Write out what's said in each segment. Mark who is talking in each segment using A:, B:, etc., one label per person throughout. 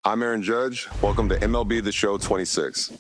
A: I'm Aaron Judge. Welcome to MLB The Show 26.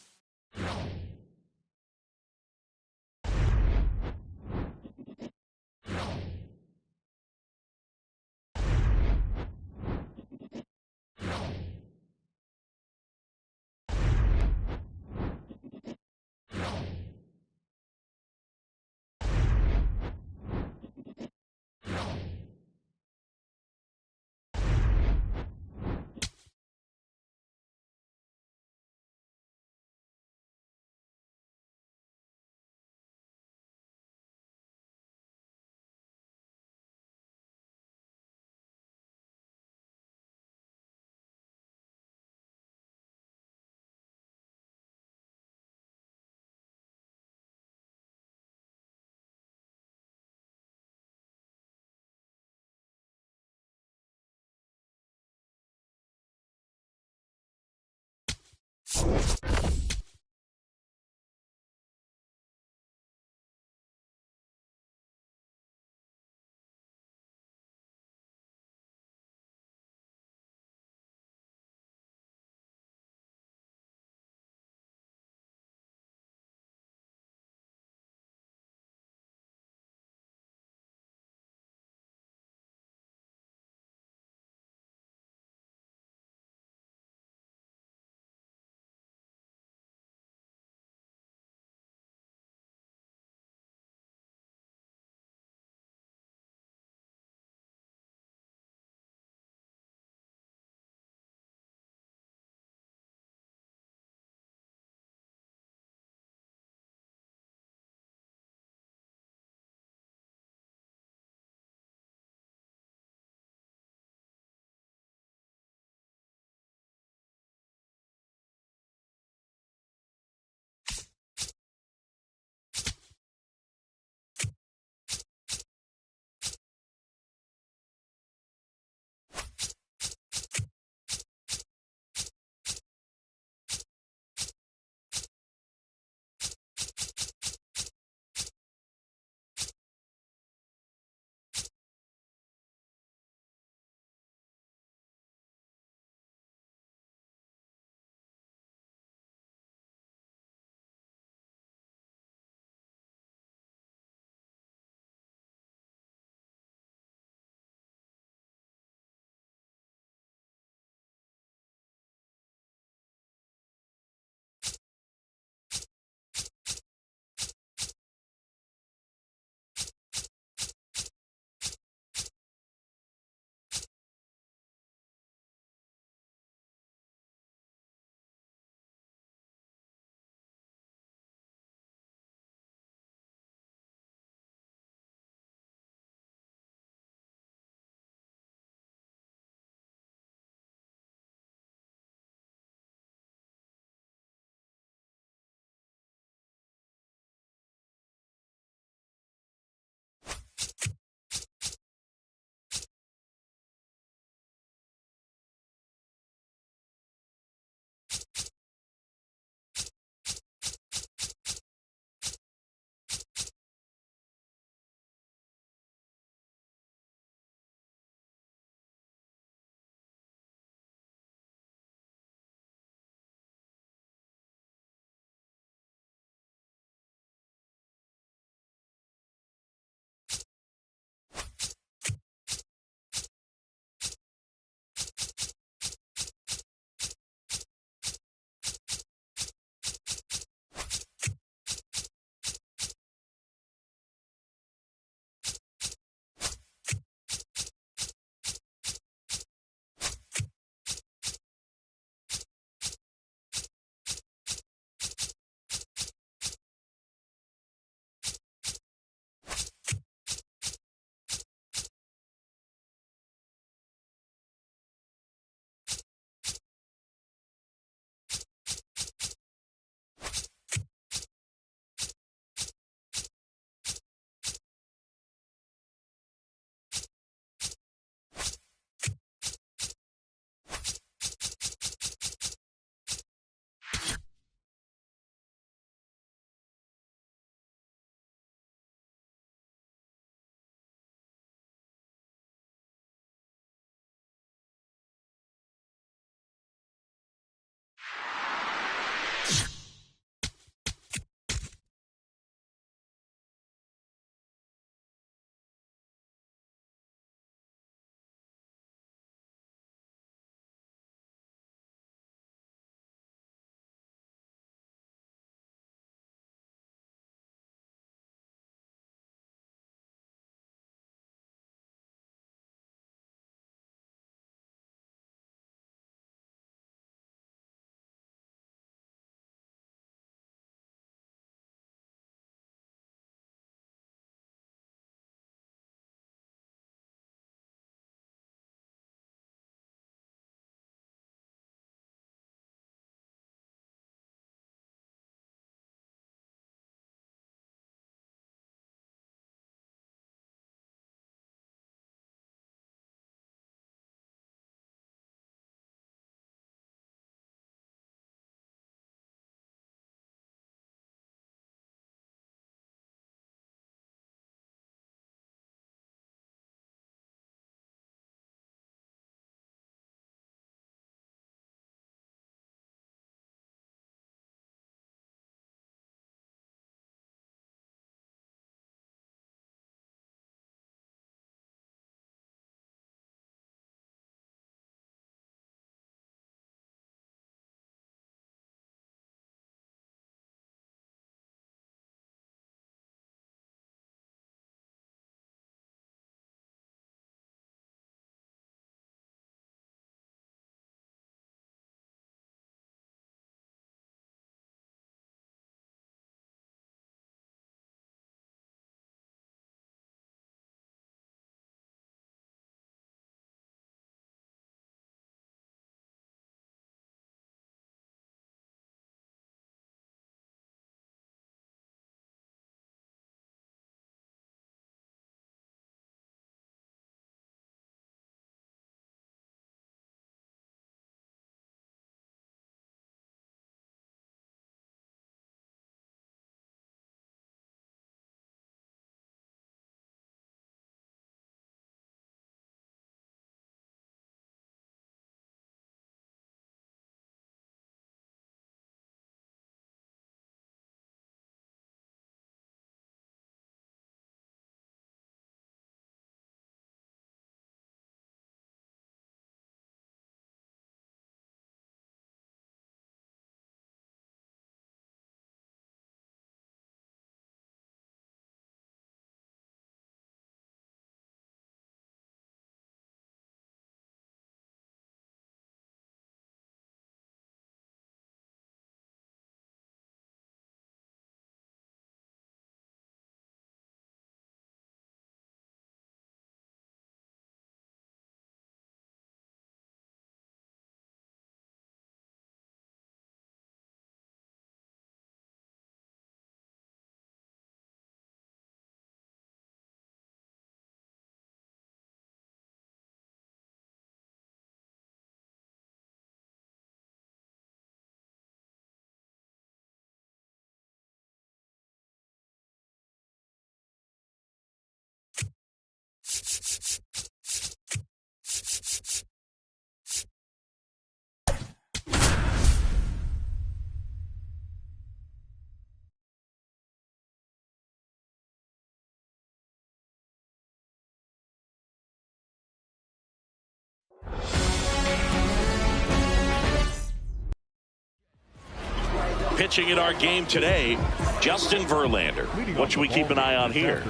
B: pitching in our game today, Justin Verlander. What should we keep an eye on here?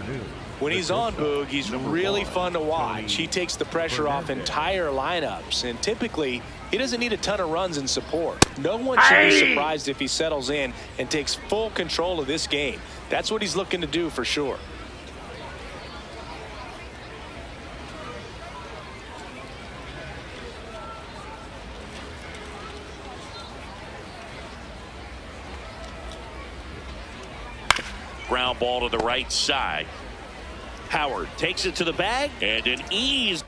C: When he's on, Boog, he's really fun to watch. He takes the pressure off entire lineups, and typically he doesn't need a ton of runs in support. No one should be surprised if he settles in and takes full control of this game. That's what he's looking to do for sure.
B: Ground ball to the right side. Howard takes it to the bag, and an ease.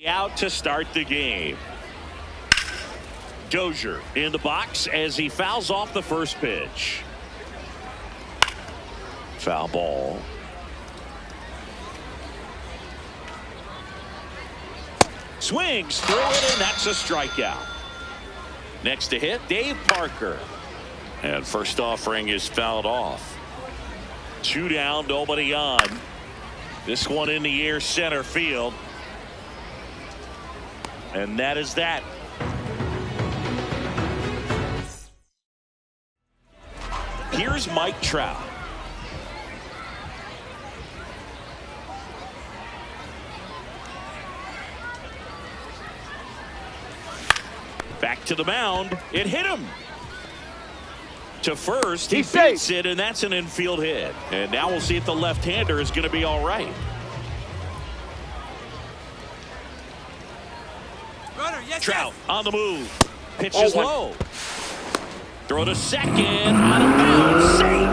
B: Out to start the game. Dozier in the box as he fouls off the first pitch. Foul ball. Swings through it, and that's a strikeout. Next to hit, Dave Parker. And first offering is fouled off. 2 down, nobody on. This one in the air, center field. And that is that. Here's Mike Trout. Back to the mound. It hit him. To first, he beats it, and that's an infield hit. And now we'll see if the left-hander is going to be all right. Trout on the move. Pitches low. Throw to second. Out of bounds. Safe.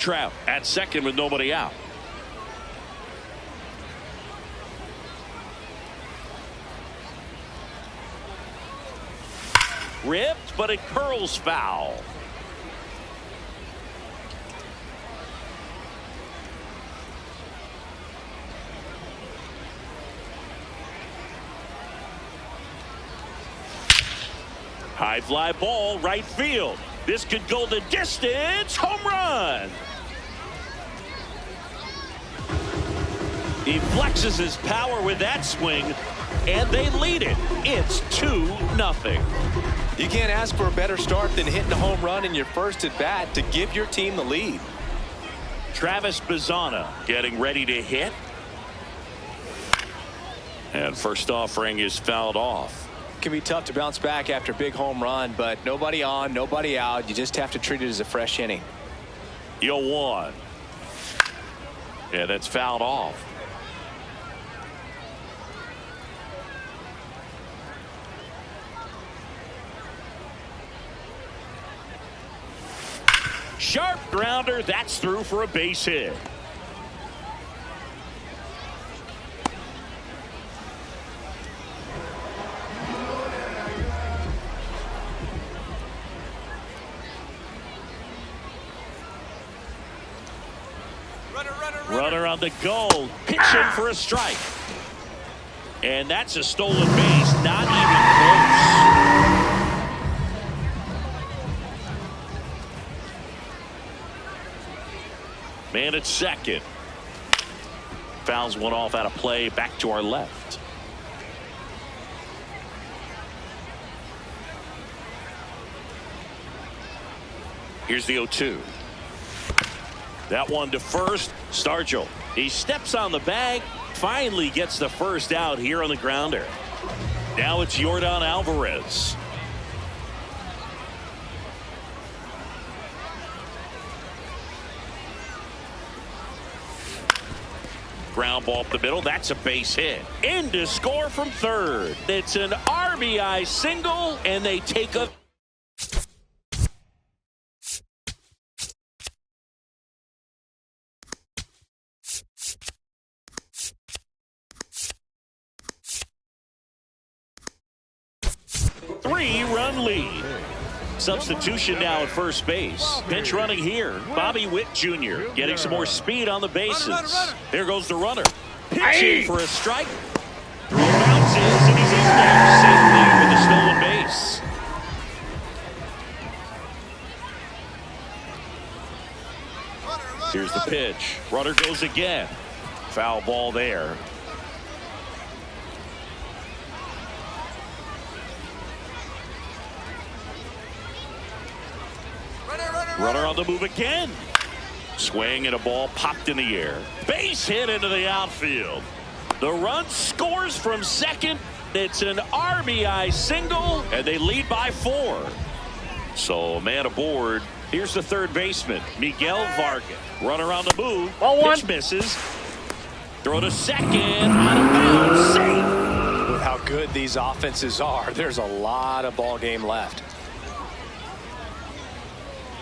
B: Trout at second with nobody out. Ripped, but it curls foul. High fly ball, right field. This could go the distance. Home run. He flexes his power with that swing, and they lead it. It's 2-0.
C: You can't ask for a better start than hitting a home run in your first at bat to give your team the lead.
B: Travis Bazzana getting ready to hit. And first offering is fouled off.
C: Can be tough to bounce back after a big home run, but nobody on, nobody out. You just have to treat it as a fresh inning.
B: 0-1. Yeah, that's fouled off. Sharp grounder, that's through for a base hit. Runner on the go, pitching for a strike. And that's a stolen base, not even close. Man at second. Fouls one off out of play, back to our left. Here's the 0-2. That one to first. Stargell. He steps on the bag. Finally gets the first out here on the grounder. Now it's Yordan Alvarez. Ground ball up the middle. That's a base hit. In to score from third. It's an RBI single, and they take a... three-run lead. Substitution now at first base. Pinch running here. Bobby Witt Jr. getting some more speed on the bases. There goes the runner. Pitching for a strike. Throw bounces, and he's in there safely with the stolen base. Here's the pitch. Runner goes again. Foul ball there. Runner on the move again. Swing and a ball popped in the air. Base hit into the outfield. The run scores from second. It's an RBI single, and they lead by 4. So a man aboard. Here's the third baseman, Miguel Vargas. Runner on the move. Pitch misses. Throw to second. Out of bounds. Safe.
C: With how good these offenses are, there's a lot of ball game left.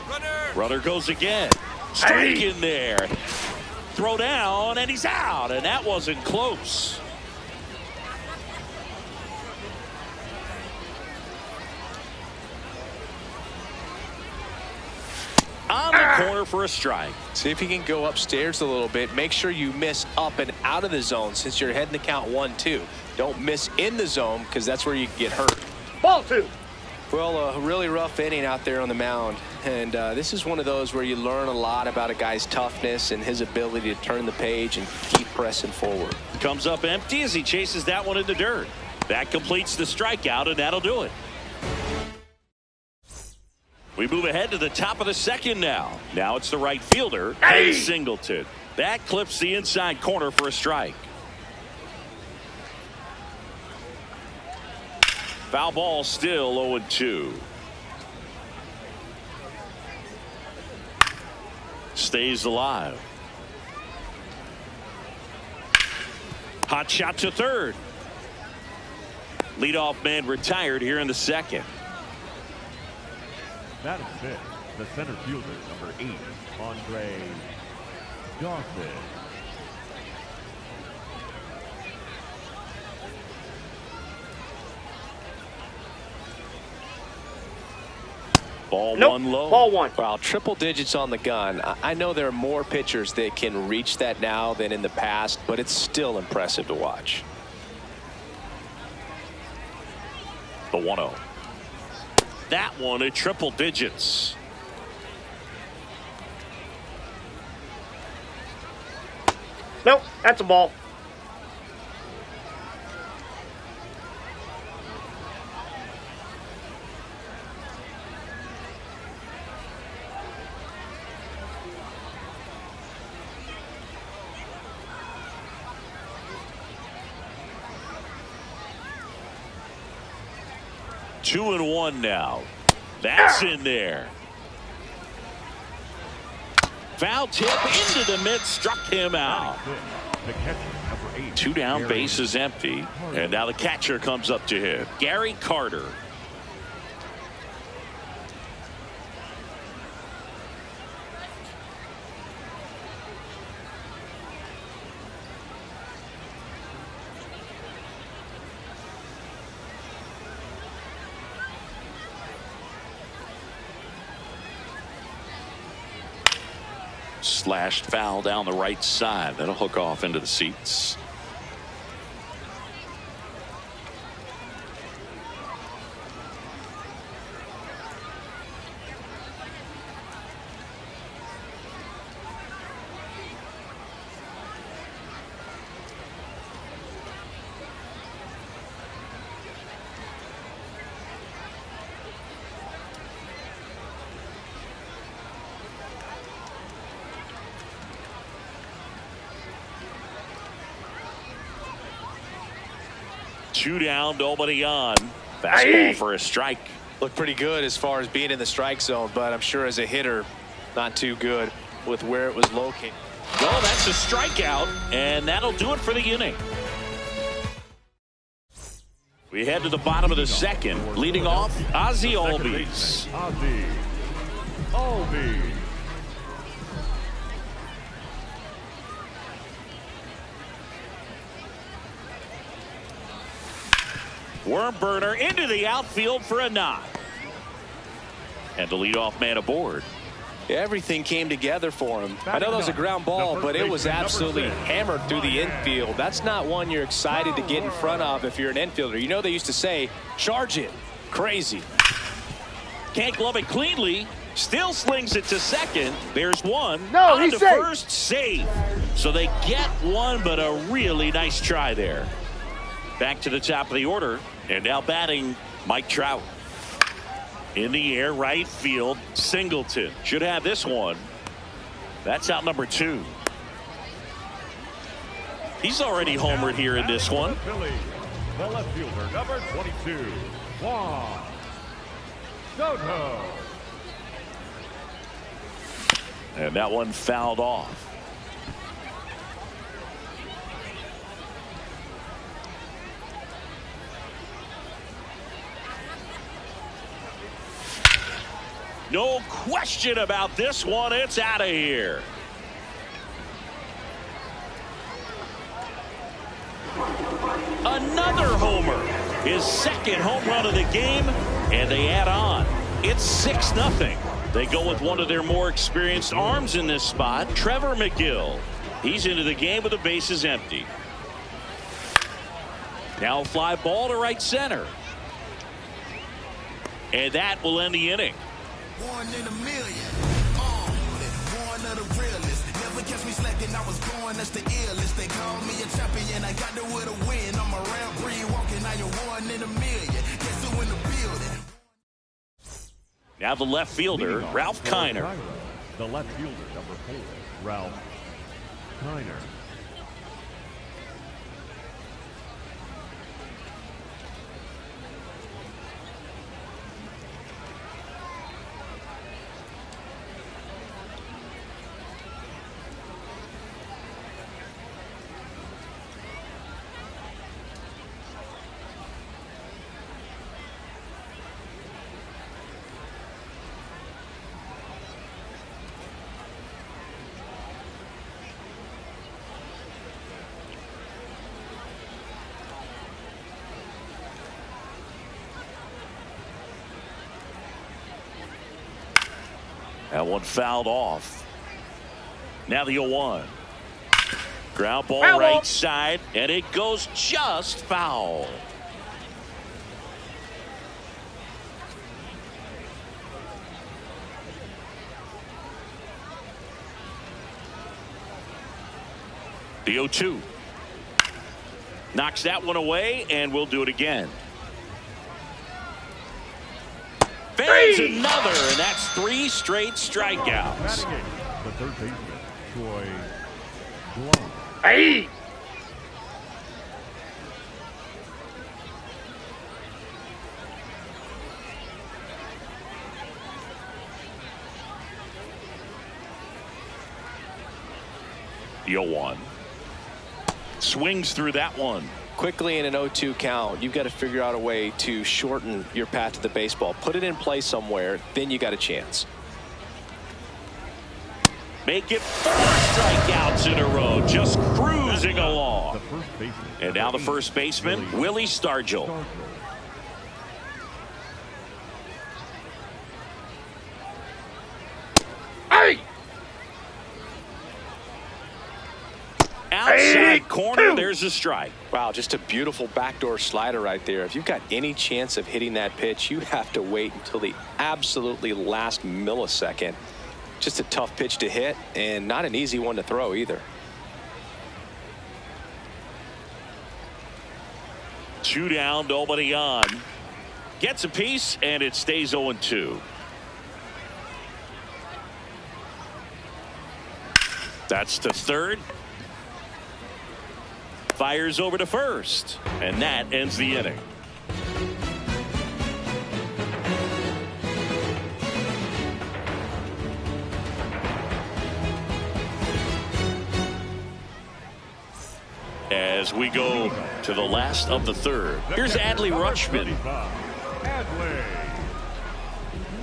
C: Runner.
B: Runner goes again. Strike in there. Throw down, and he's out, and that wasn't close. On the corner for a strike.
C: See if you can go upstairs a little bit. Make sure you miss up and out of the zone since you're heading to count 1-2. Don't miss in the zone because that's where you can get hurt.
D: Ball 2.
C: Well, a really rough inning out there on the mound. And this is one of those where you learn a lot about a guy's toughness and his ability to turn the page and keep pressing forward.
B: Comes up empty as he chases that one in the dirt. That completes the strikeout, and that'll do it. We move ahead to the top of the second now. Now it's the right fielder, Singleton. That clips the inside corner for a strike. Foul ball, still 0-2. Stays alive. Hot shot to third. Leadoff man retired here in the second.
E: That is fifth, the center fielder, number 8, Andre Dawson.
B: Ball
D: Nope.
B: one low.
D: Ball 1.
C: Wow, triple digits on the gun. I know there are more pitchers that can reach that now than in the past, but it's still impressive to watch.
B: The 1-0. That one at triple digits.
D: Nope, that's a ball.
B: Two and one now. That's in there. Foul tip into the mid, struck him out.
E: The catcher, number 8.
B: 2 down,
E: Gary
B: base is empty. And now the catcher comes up to him. Gary Carter. Slashed foul down the right side. That'll hook off into the seats. Two down, nobody on. Fastball for a strike.
C: Looked pretty good as far as being in the strike zone, but I'm sure as a hitter, not too good with where it was located.
B: Well, that's a strikeout, and that'll do it for the inning. We head to the bottom of the second. Leading off, Ozzie Albies.
E: Ozzie Albies.
B: Worm burner into the outfield for a knock. And the leadoff man aboard.
C: Everything came together for him. I know that was a ground ball, but it was absolutely hammered through the infield. That's not one you're excited to get in front of if you're an infielder. You know they used to say, charge it. Crazy.
B: Can't glove it cleanly. Still slings it to second. There's one.
D: No,
B: on
D: he's
B: to
D: safe.
B: first, safe. So they get one, but a really nice try there. Back to the top of the order. And now batting, Mike Trout. In the air, right field, Singleton. Should have this one. That's out number 2. He's already homered here in this one.
E: Phillies, the left fielder, number 22, Juan Soto.
B: And that one fouled off. No question about this one. It's out of here. Another homer. His second home run of the game, and they add on. It's 6-0. They go with one of their more experienced arms in this spot, Trevor McGill. He's into the game with the bases empty. Now a fly ball to right center. And that will end the inning.
F: One in a million. One of the realest. Never catch me slacking. I was born as the illest. They call me a champion. I got there with a win. I'm around breed walking. I am one in a million. Guess who in the building?
B: Now the left fielder, Ralph Kiner.
E: The left fielder, number 4, Ralph Kiner.
B: That one fouled off. Now the 0-1. Ground ball
D: Foul
B: right
D: ball.
B: side, and it goes just foul. The 0-2. Knocks that one away, and we'll do it again. There's another, and that's 3 straight strikeouts.
E: Batting eighth, the third baseman, Troy Blum.
D: Hey!
B: The 0-1. Swings through that one.
C: Quickly in an 0-2 count, you've got to figure out a way to shorten your path to the baseball. Put it in play somewhere, then you got a chance.
B: Make it 4 strikeouts in a row, just cruising along.
E: The first baseman.
B: And now the first baseman, Willie Stargell.
D: Hey!
B: Outside corner, there's a strike.
C: Wow, just a beautiful backdoor slider right there. If you've got any chance of hitting that pitch, you have to wait until the absolutely last millisecond. Just a tough pitch to hit, and not an easy one to throw either.
B: 2 down, nobody on. Gets a piece, and it stays 0-2. That's to third. Fires over to first, and that ends the inning. As we go to the last of the third, here's Adley Rutschman.
E: Adley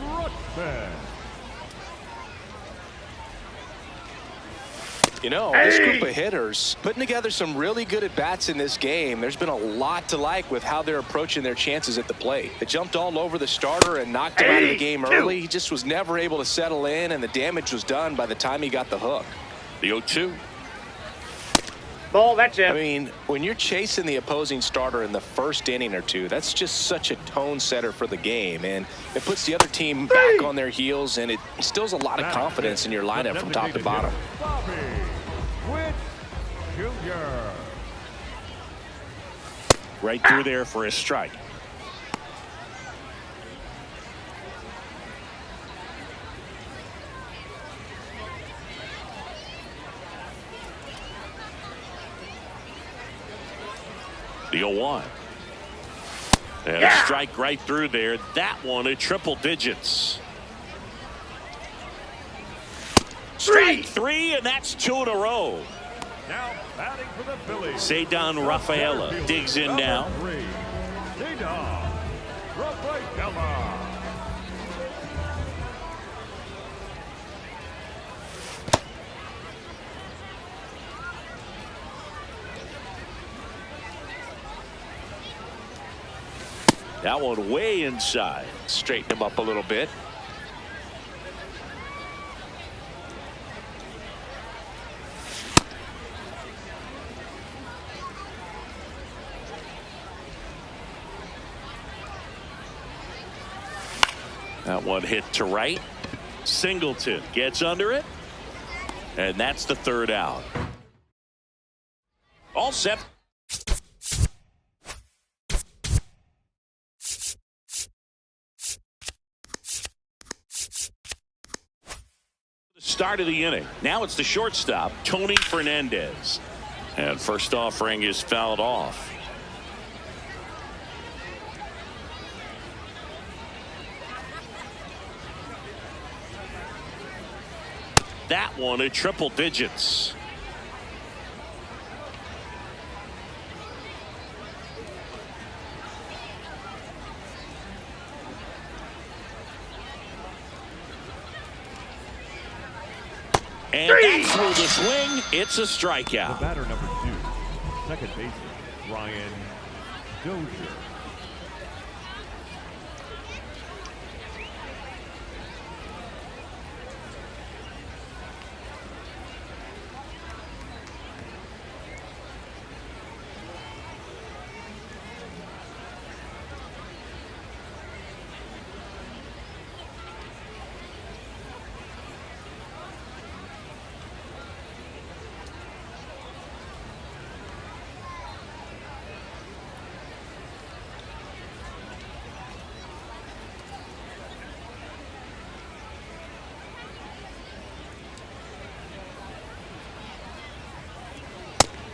E: Rutschman.
C: You know, this group of hitters putting together some really good at-bats in this game. There's been a lot to like with how they're approaching their chances at the plate. They jumped all over the starter and knocked him out of the game early. He just was never able to settle in, and the damage was done by the time he got the hook.
B: The 0-2.
D: Ball, that's it.
C: I mean, when you're chasing the opposing starter in the first inning or two, that's just such a tone setter for the game, and it puts the other team back on their heels, and it instills a lot of confidence in your lineup from top to bottom.
E: Bobby Witt Jr.
B: Right through there for a strike. The 0-1. And a strike right through there. That one at triple digits. Strike 3, and that's 2 in a row.
E: Now batting for the Phillies.
B: Cedar Rafaela digs in now.
E: Number 3, Cedar Rafaela.
B: That one way inside.
C: Straighten him up a little bit.
B: That one hit to right. Singleton gets under it. And that's the third out. All set. Start of the inning. Now it's the shortstop, Tony Fernandez. And first offering is fouled off. That one at triple digits. And that's through the swing. It's a strikeout.
E: The batter number 2, second baseman Brian Dozier.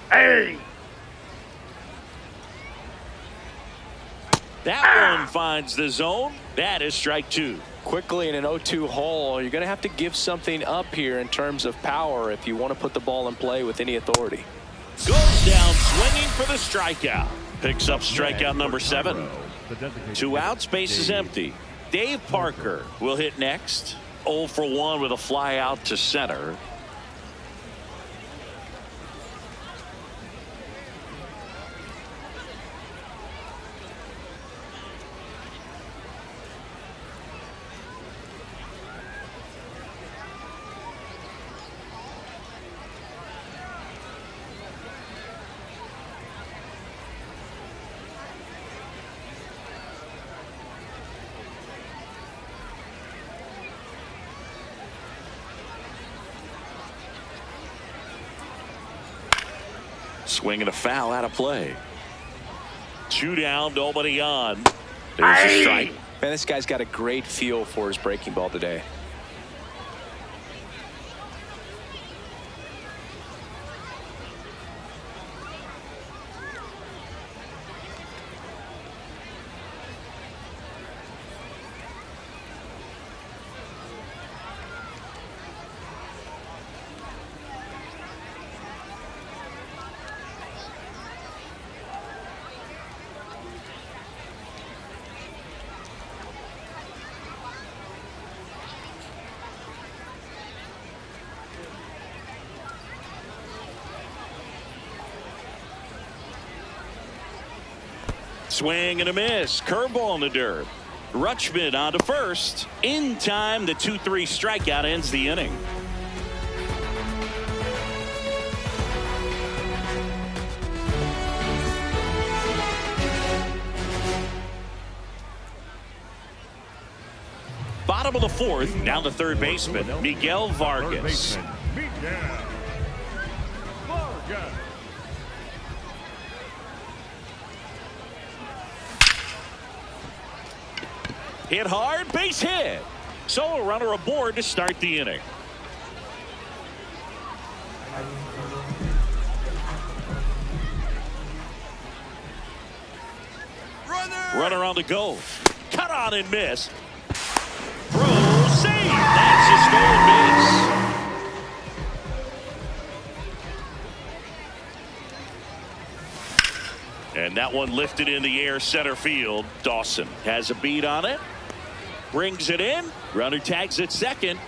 D: Hey!
B: That one finds the zone. That is strike 2.
C: Quickly in an 0-2 hole, you're going to have to give something up here in terms of power if you want to put the ball in play with any authority.
B: Goes down swinging for the strikeout. Picks up strikeout number 7. 2 outs, base is empty. Dave Parker will hit next. 0 for 1 with a fly out to center. Swing and a foul out of play. 2 down, nobody on. There's a strike.
C: Man, this guy's got a great feel for his breaking ball today.
B: Swing and a miss. Curveball in the dirt. Rutschman on to first. In time, the 2-3 strikeout ends the inning. Bottom of the 4th, down to third baseman, Miguel Vargas.
E: Miguel Vargas.
B: Hit hard, base hit. So a runner aboard to start the inning. Runner on the go. Cut on and miss. Throw, save. That's a stolen base. And that one lifted in the air center field. Dawson has a beat on it. Brings it in. Runner tags at second.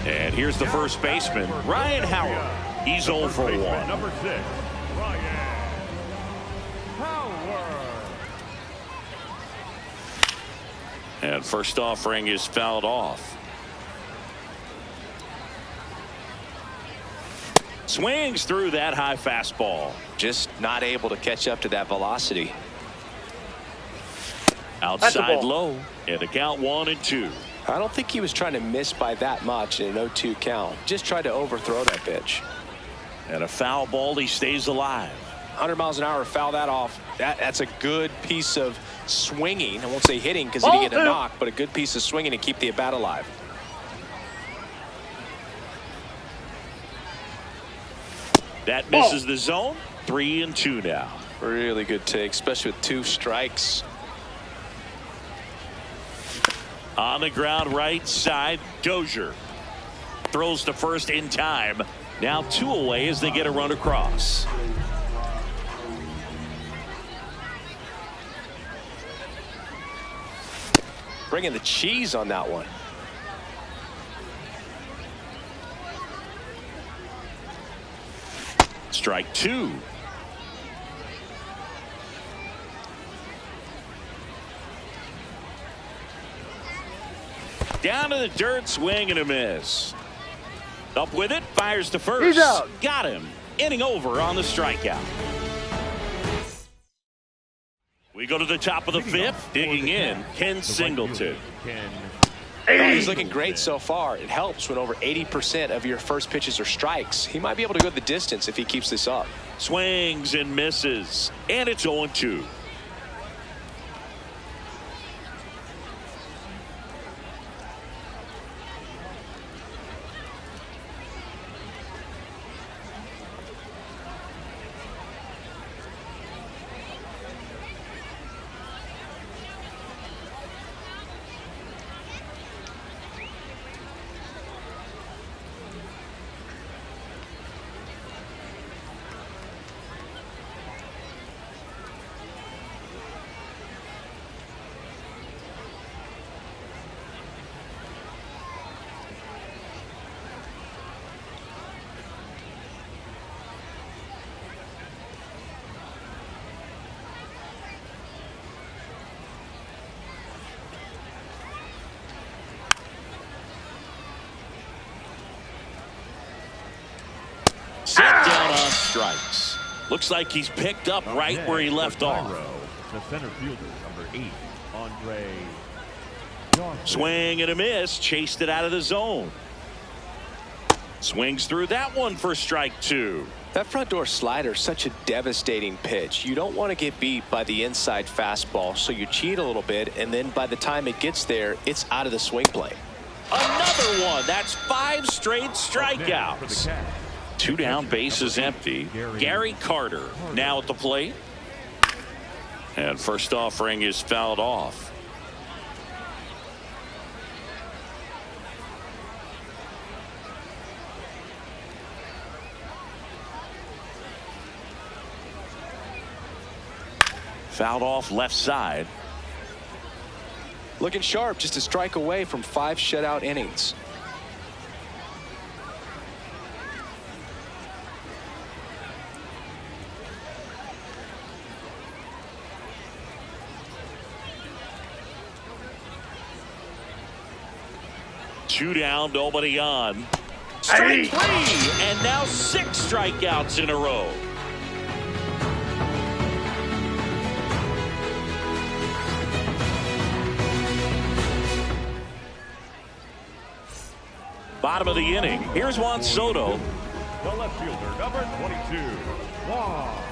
B: And here's the first baseman, Ryan Howard. He's 0 for 1.
E: Number 6, Ryan Power.
B: And first offering is fouled off. Swings through that high fastball.
C: Just not able to catch up to that velocity.
B: Outside low. And the count 1-2.
C: I don't think he was trying to miss by that much in an 0-2 count. Just tried to overthrow that pitch.
B: And a foul ball. He stays alive.
C: 100 miles an hour, foul that off. That's a good piece of swinging. I won't say hitting because he didn't get a knock, but a good piece of swinging to keep the at-bat alive.
B: That misses the zone. 3-2 now.
C: Really good take, especially with 2 strikes.
B: On the ground, right side, Dozier throws to first in time. Now 2 away as they get a run across.
C: Bringing the cheese on that one.
B: Strike 2. Down to the dirt, swing and a miss. Up with it, fires to first.
D: He's out.
B: Got him. Inning over on the strikeout. We go to the top of the 5th. Digging in, Ken Singleton.
C: He's looking great so far. It helps when over 80% of your first pitches are strikes. He might be able to go the distance if he keeps this up.
B: Swings and misses. And it's 0-2. Set down on strikes. Looks like he's picked up right where he left off.
E: The center fielder, number 8, Andre Dawson.
B: Swing and a miss. Chased it out of the zone. Swings through that one for strike 2.
C: That front door slider is such a devastating pitch. You don't want to get beat by the inside fastball, so you cheat a little bit, and then by the time it gets there, it's out of the swing plane.
B: Another one. That's 5 straight strikeouts. 2 down, bases empty. Gary Carter now at the plate. And first offering is fouled off. Fouled off left side.
C: Looking sharp, just a strike away from 5 shutout innings.
B: Two down, nobody on. Strike 3, and now 6 strikeouts in a row. Bottom of the inning. Here's Juan Soto.
E: The left fielder, number 22, Juan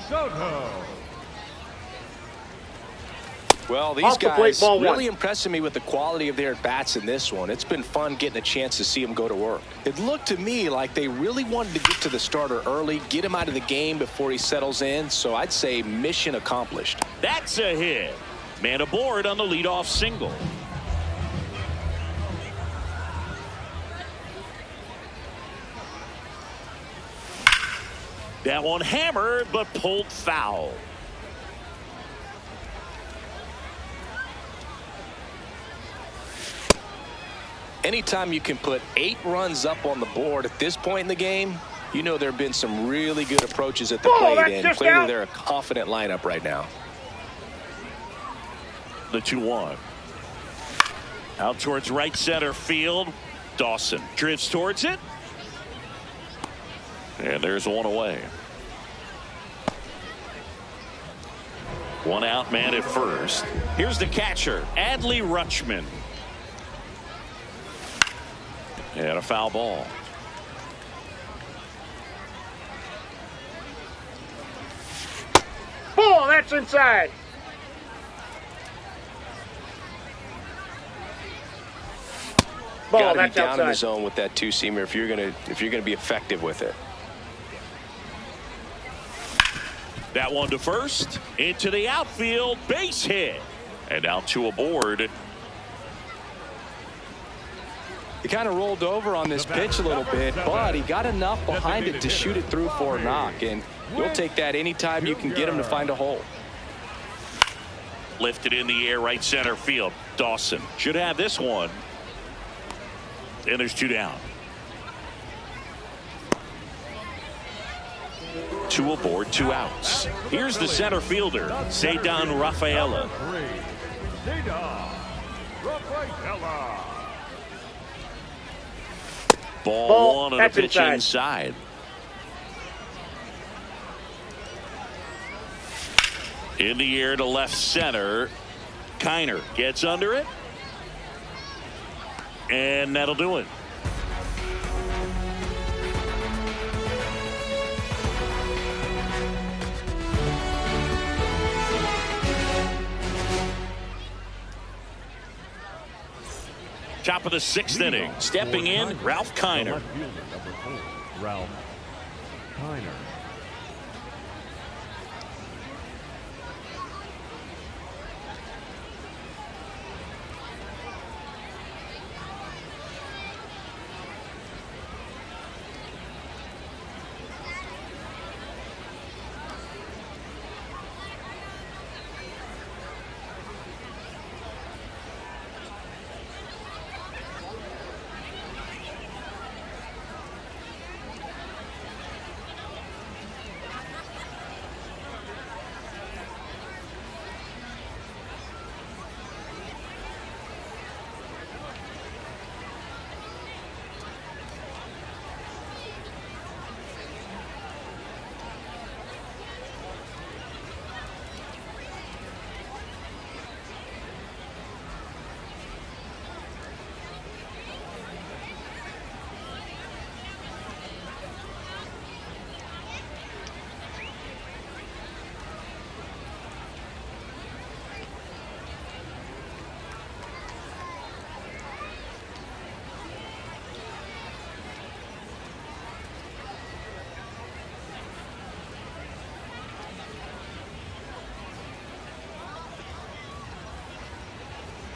E: Soto.
C: Well, these
D: Off the plate,
C: guys
D: ball
C: really
D: 1.
C: impressing me with the quality of their at-bats in this one. It's been fun getting a chance to see them go to work. It looked to me like they really wanted to get to the starter early, get him out of the game before he settles in, so I'd say mission accomplished.
B: That's a hit. Man aboard on the leadoff single. That one hammered, but pulled foul.
C: Anytime you can put 8 runs up on the board at this point in the game, you know there have been some really good approaches at the plate, and clearly they're a confident lineup right now.
B: The 2-1. Out towards right center field. Dawson drifts towards it. And there's one away. 1 out, man at first. Here's the catcher, Adley Rutschman. And a foul ball.
D: Ball, that's inside. Ball,
C: Got to be
D: that's
C: down
D: outside.
C: in the zone with that 2-seamer if you're gonna be effective with it.
B: That one to first, into the outfield, base hit, and out to aboard.
C: He kind of rolled over on this pitch a little bit, but he got enough behind it to shoot it through for a knock, and you'll take that anytime you can get him to find a hole.
B: Lifted in the air, right center field. Dawson should have this one. And there's 2 down. 2 aboard, 2 outs. Here's the center fielder, Ceddanne Rafaela.
E: Ceddanne Rafaela.
B: Ball 1 on a
D: that's
B: pitch
D: inside.
B: In the air to left center. Kiner gets under it. And that'll do it. Top of the 6th inning. Stepping in, Ralph Kiner.
E: Left fielder, number 4, Ralph Kiner.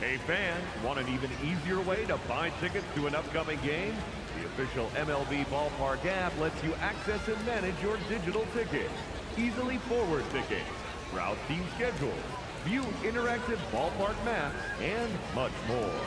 E: Hey fans, want an even easier way to buy tickets to an upcoming game? The official MLB Ballpark app lets you access and manage your digital tickets. Easily forward tickets, browse team schedules, view interactive ballpark maps, and much more.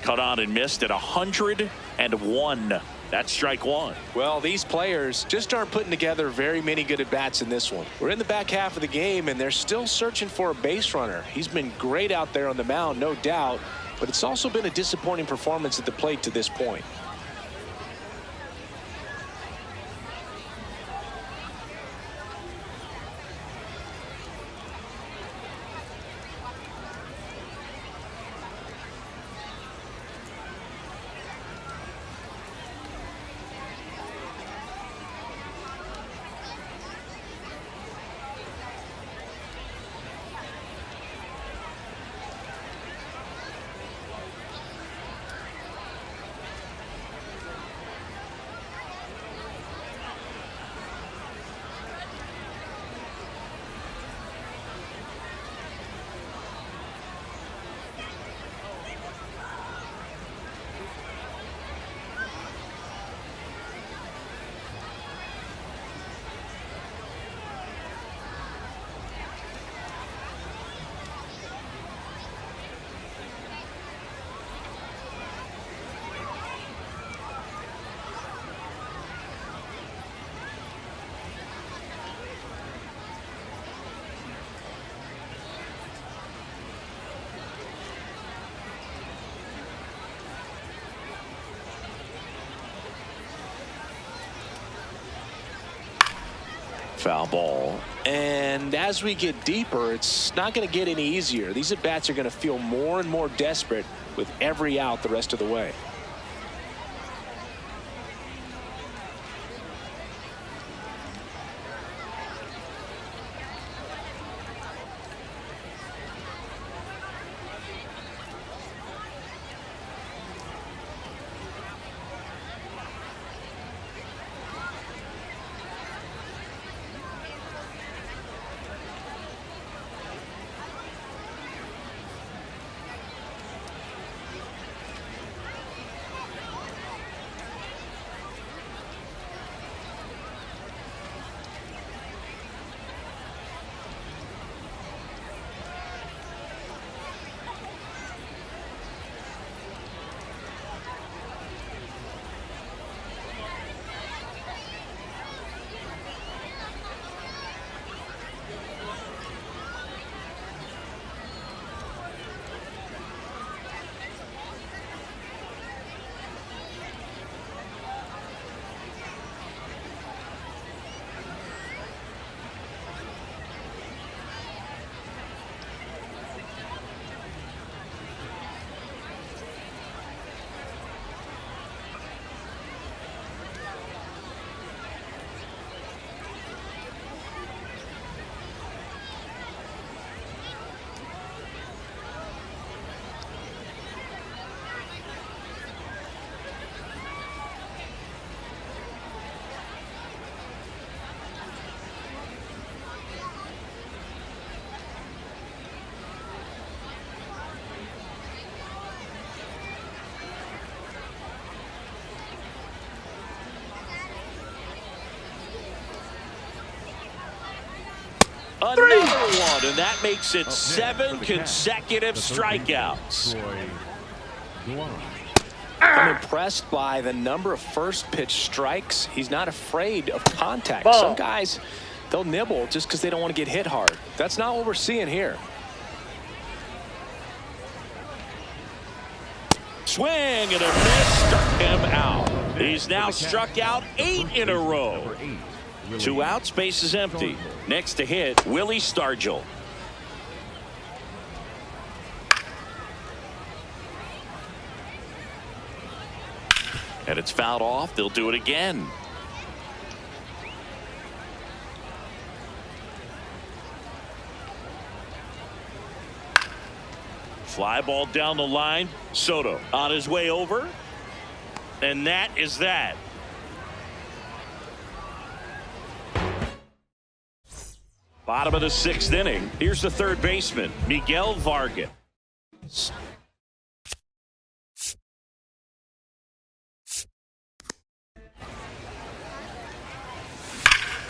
B: Cut on and missed at 101. That's strike 1.
C: Well, these players just aren't putting together very many good at-bats in this one. We're in the back half of the game, and they're still searching for a base runner. He's been great out there on the mound, no doubt, but it's also been a disappointing performance at the plate to this point.
B: Foul ball.
C: And as we get deeper, it's not going to get any easier. These at-bats are going to feel more and more desperate with every out the rest of the way.
B: Another one, and that makes it 7 consecutive strikeouts.
C: I'm impressed by the number of first pitch strikes. He's not afraid of contact.
D: Ball.
C: Some guys, they'll nibble just because they don't want to get hit hard. That's not what we're seeing here.
B: Swing and a miss, struck him out. He's now struck out 8 in a row. 2 outs, base is empty. Next to hit, Willie Stargell. And it's fouled off. They'll do it again. Fly ball down the line. Soto on his way over. And that is that. Bottom of the 6th inning. Here's the third baseman, Miguel Vargas.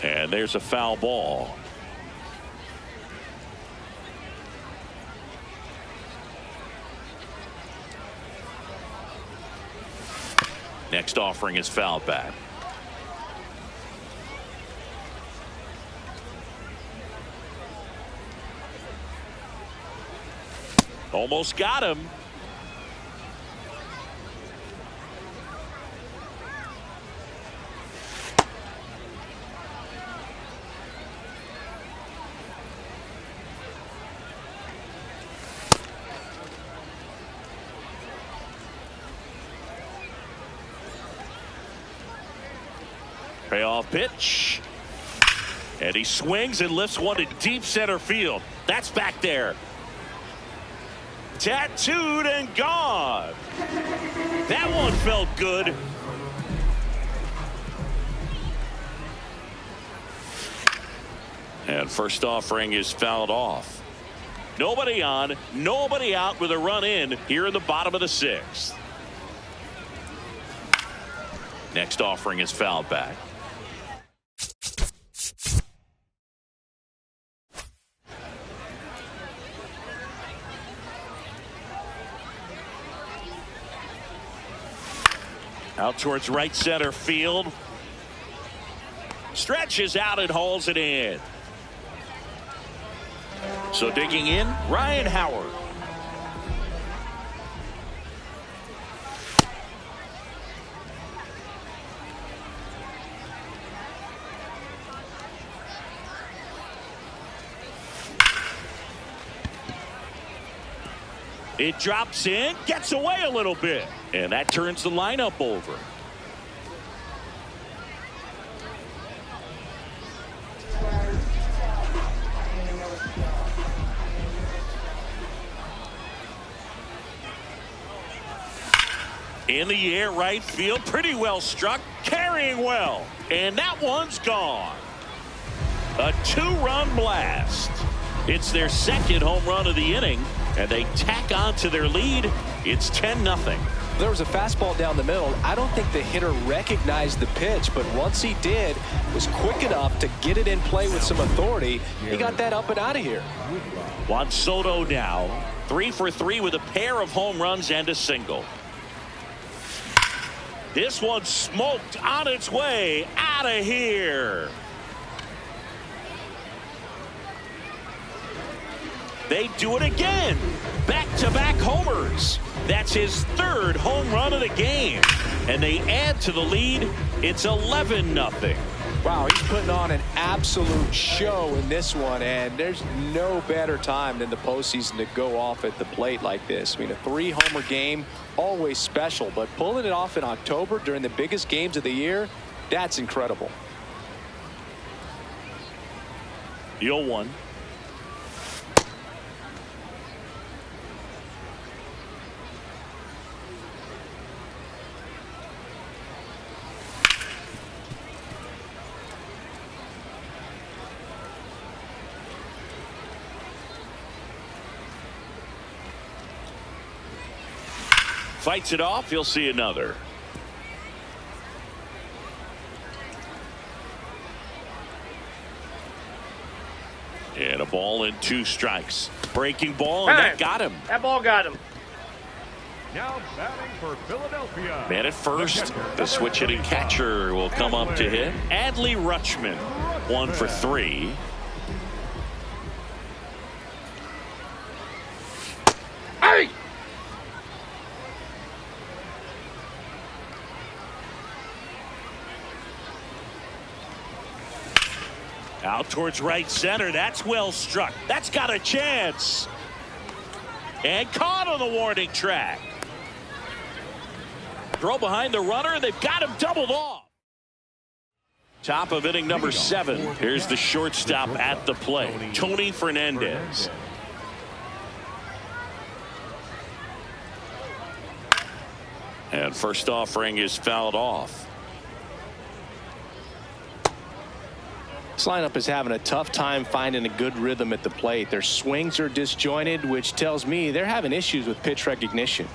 B: And there's a foul ball. Next offering is fouled back. Almost got him. Payoff pitch. And he swings and lifts one to deep center field. That's back there. Tattooed and gone. That one felt good. And first offering is fouled off. Nobody on, nobody out with a run in here in the bottom of the 6th. Next offering is fouled back. Out towards right center field. Stretches out and hauls it in. So digging in, Ryan Howard. It drops in, gets away a little bit, and that turns the lineup over. In the air, right field, pretty well struck, carrying well, and that one's gone. A 2-run blast. It's their second home run of the inning, and they tack on to their lead. It's 10-0.
C: There was a fastball down the middle. I don't think the hitter recognized the pitch, but once he did, was quick enough to get it in play with some authority. He got that up and out of here.
B: Juan Soto now 3 for 3 with a pair of home runs and a single. This one smoked on its way out of here. They do it again. Back-to-back homers. That's his third home run of the game. And they add to the lead. It's 11-0.
C: Wow, he's putting on an absolute show in this one, and there's no better time than the postseason to go off at the plate like this. I mean, a 3-homer game, always special, but pulling it off in October during the biggest games of the year, that's incredible.
B: 0-1. Fights it off. He'll see another. And a ball and 2 strikes. Breaking ball, and that got him.
D: That ball got him.
E: Now batting for Philadelphia.
B: Man at first. The switch hitting catcher will come up to hit. Adley Rutschman, 1 for 3.
D: Hey!
B: Out towards right center. That's well struck. That's got a chance. And caught on the warning track. Throw behind the runner. They've got him doubled off. Top of inning number 7. Here's the shortstop at the plate, Tony Fernandez. And first offering is fouled off.
C: This lineup is having a tough time finding a good rhythm at the plate. Their swings are disjointed, which tells me they're having issues with pitch recognition.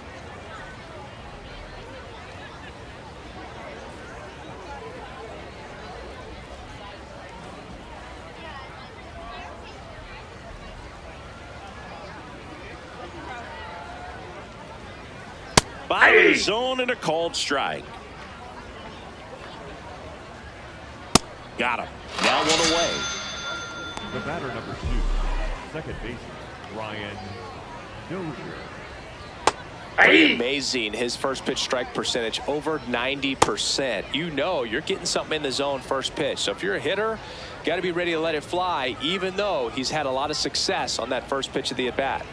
B: Bottom of the zone and a called strike. Got him. Now one away.
E: The batter number 2, second baseman Brian Dozier.
C: Pretty amazing, his first pitch strike percentage over 90%. You know you're getting something in the zone first pitch. So if you're a hitter, got to be ready to let it fly, even though he's had a lot of success on that first pitch of the at-bat.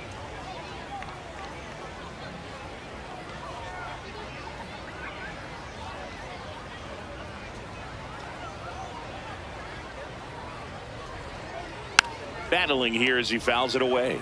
B: Battling here as he fouls it away.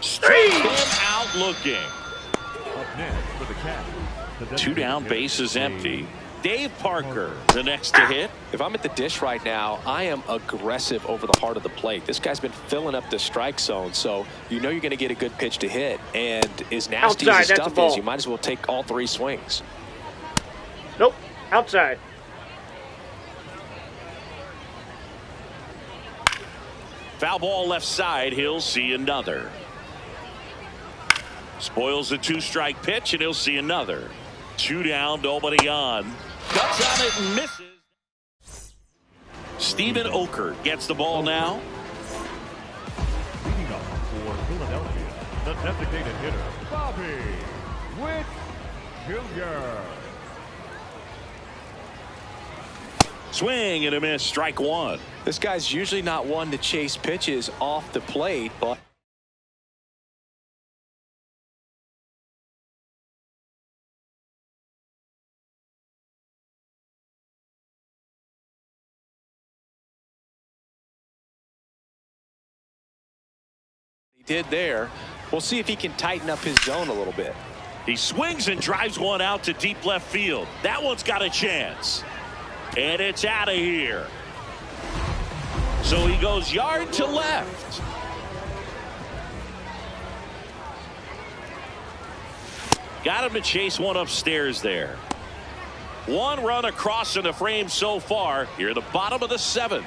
B: Straight him out looking.
E: Up next for the Cats.
B: 2 down, bases empty. Dave Parker, the next to hit.
C: If I'm at the dish right now, I am aggressive over the heart of the plate. This guy's been filling up the strike zone, so you know you're going to get a good pitch to hit. And as nasty as the stuff is, you might as well take all 3 swings.
D: Nope. Outside.
B: Foul ball left side. He'll see another. Spoils the 2-strike pitch, and he'll see another. 2 down, nobody on. Cuts on it and misses. Steven Okert gets the ball now.
E: Leading off for Philadelphia, the designated hitter, Bobby Witt Jr.
B: Swing and a miss, strike 1.
C: This guy's usually not one to chase pitches off the plate, but Did there. We'll see if he can tighten up his zone a little bit.
B: He swings and drives one out to deep left field. That one's got a chance. And it's out of here. So he goes yard to left. Got him to chase one upstairs there. One run across in the frame so far. Here at the bottom of the 7th.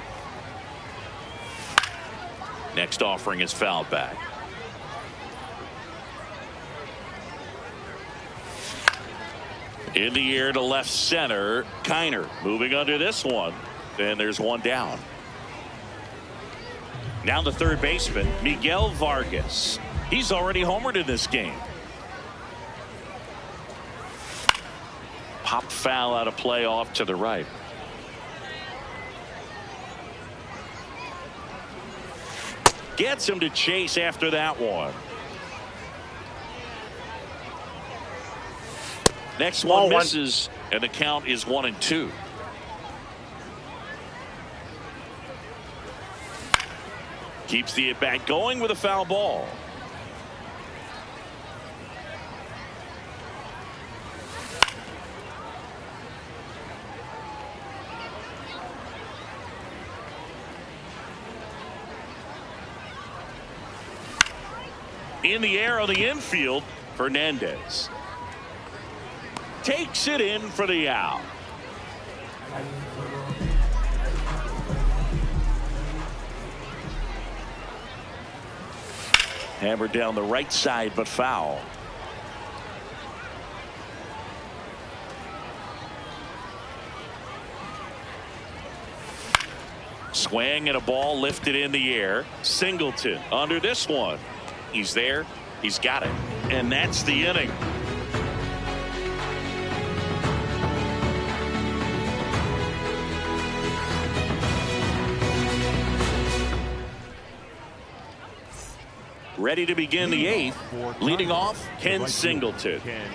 B: Next offering is fouled back. In the air to left center. Kiner moving under this one. And there's one down. Now the third baseman, Miguel Vargas. He's already homered in this game. Pop foul out of play off to the right. Gets him to chase after that one. Next one misses, and the count is 1-2. Keeps the at-bat going with a foul ball. In the air on the infield, Fernandez takes it in for the out. Hammered down the right side, but foul. Swing and a ball lifted in the air. Singleton under this one. He's there. He's got it. And that's the inning. Ready to begin the 8th. Leading off, Ken Singleton.
E: Ken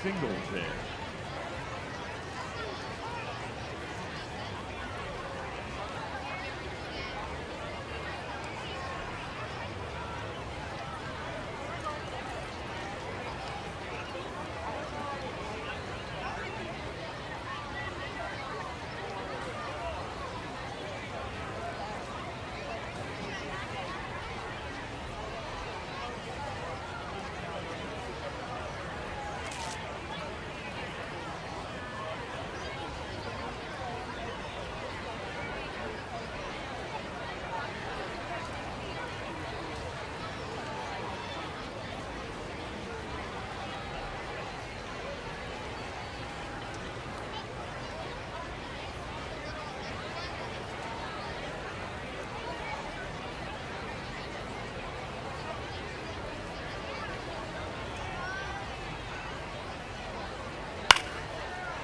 E: Singleton.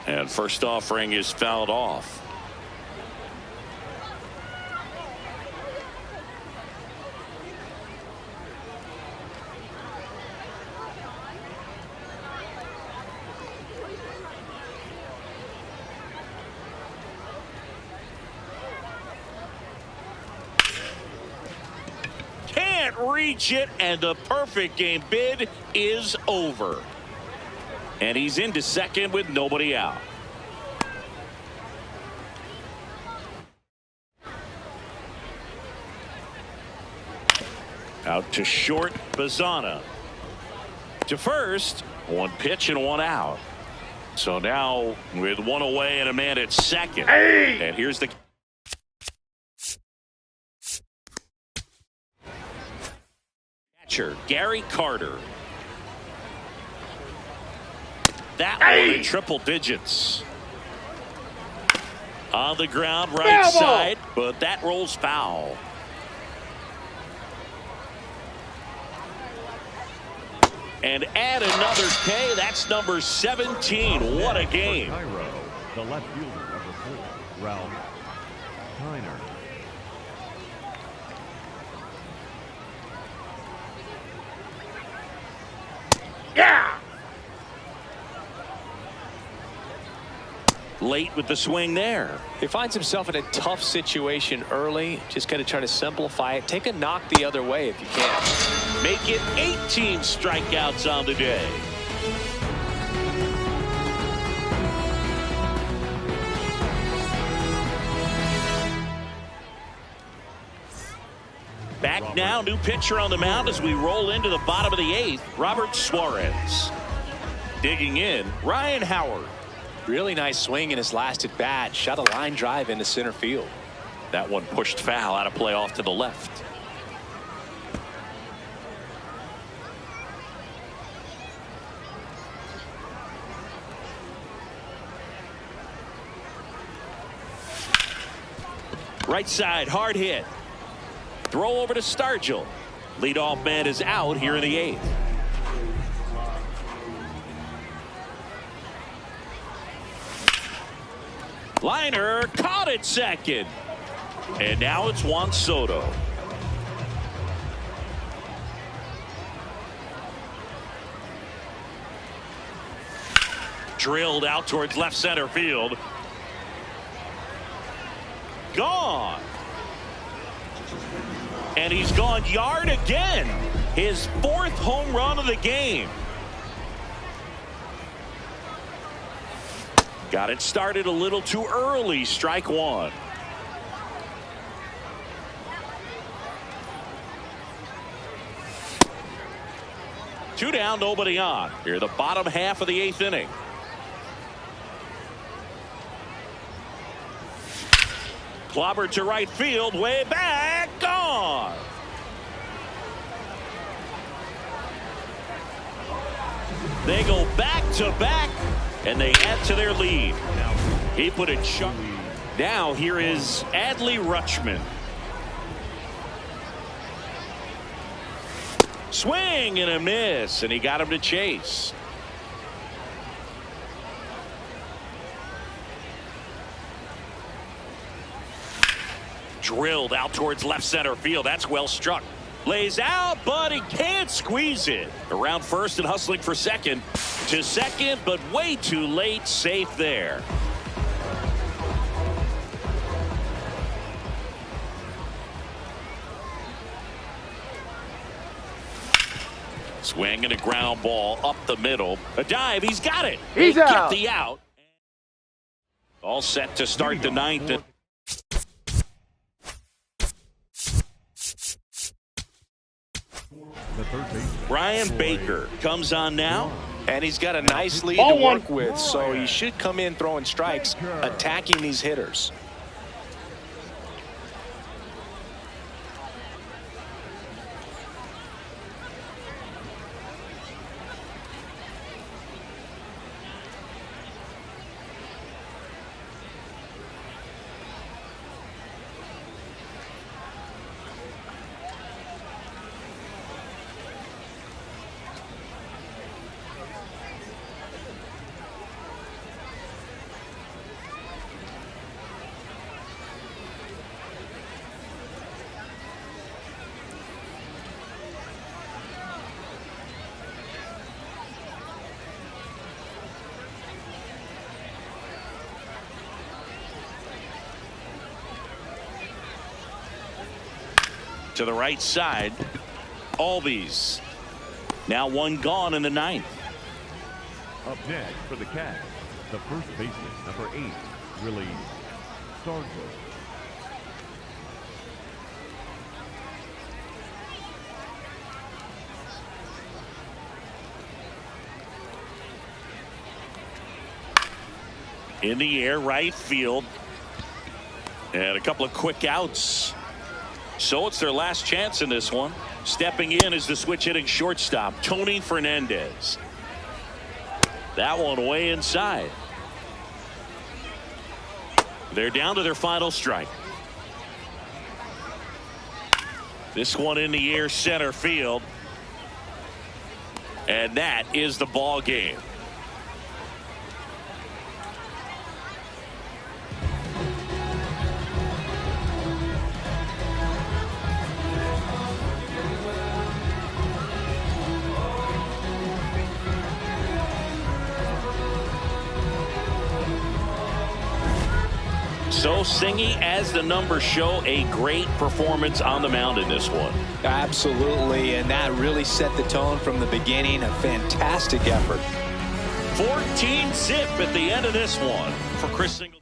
B: And first offering is fouled off. Can't reach it, and the perfect game bid is over. And he's into second with nobody out. Out to short, Bazana. To first, one pitch and one out. So now with one away and a man at second.
D: Hey!
B: And here's the catcher, Gary Carter. That one in triple digits. On the ground, right side, but that rolls foul. And add another K. That's number 17. What a game.
E: Cairo, the left fielder, number 4, Ralph Kiner.
D: Yeah!
B: late with the swing there.
C: He finds himself in a tough situation early. Just got to try to simplify it. Take a knock the other way if you can.
B: Make it 18 strikeouts on the day. Back now, new pitcher on the mound as we roll into the bottom of the 8th, Robert Suarez. Digging in, Ryan Howard.
C: Really nice swing in his last at bat. Shot a line drive into center field.
B: That one pushed foul out of play off to the left. Right side, hard hit. Throw over to Stargell. Leadoff man is out here in the 8th. Liner caught at second. And now it's Juan Soto. Drilled out towards left center field. Gone. And he's gone yard again. His 4th home run of the game. Got it started a little too early. Strike 1. Two down, nobody on. Here, the bottom half of the 8th inning. Clobbered to right field, way back, gone. They go back to back, and they add to their lead. He put a chunk. Now here is Adley Rutschman. Swing and a miss, and he got him to chase. Drilled out towards left center field. That's well struck. Lays out, but he can't squeeze it. Around first and hustling for second. To second, but way too late. Safe there. Swing and a ground ball up the middle. A dive. He's got it.
D: He's out.
B: Get the out. All set to start the 9th. Brian Baker comes on now.
C: And he's got a nice lead
D: Ball
C: to
D: one.
C: work with, so he should come in throwing strikes, attacking these hitters.
B: To the right side, Albies. Now one gone in the 9th.
E: Up next for the Cats, the first baseman, number 8, Willie Stargell.
B: In the air, right field. And a couple of quick outs. So it's their last chance in this one. Stepping in is the switch hitting shortstop, Tony Fernandez. That one way inside. They're down to their final strike. This one in the air, center field. And that is the ball game. So Singy, as the numbers show, a great performance on the mound in this one.
C: Absolutely, and that really set the tone from the beginning. A fantastic effort.
B: 14-zip at the end of this one for Chris Singleton.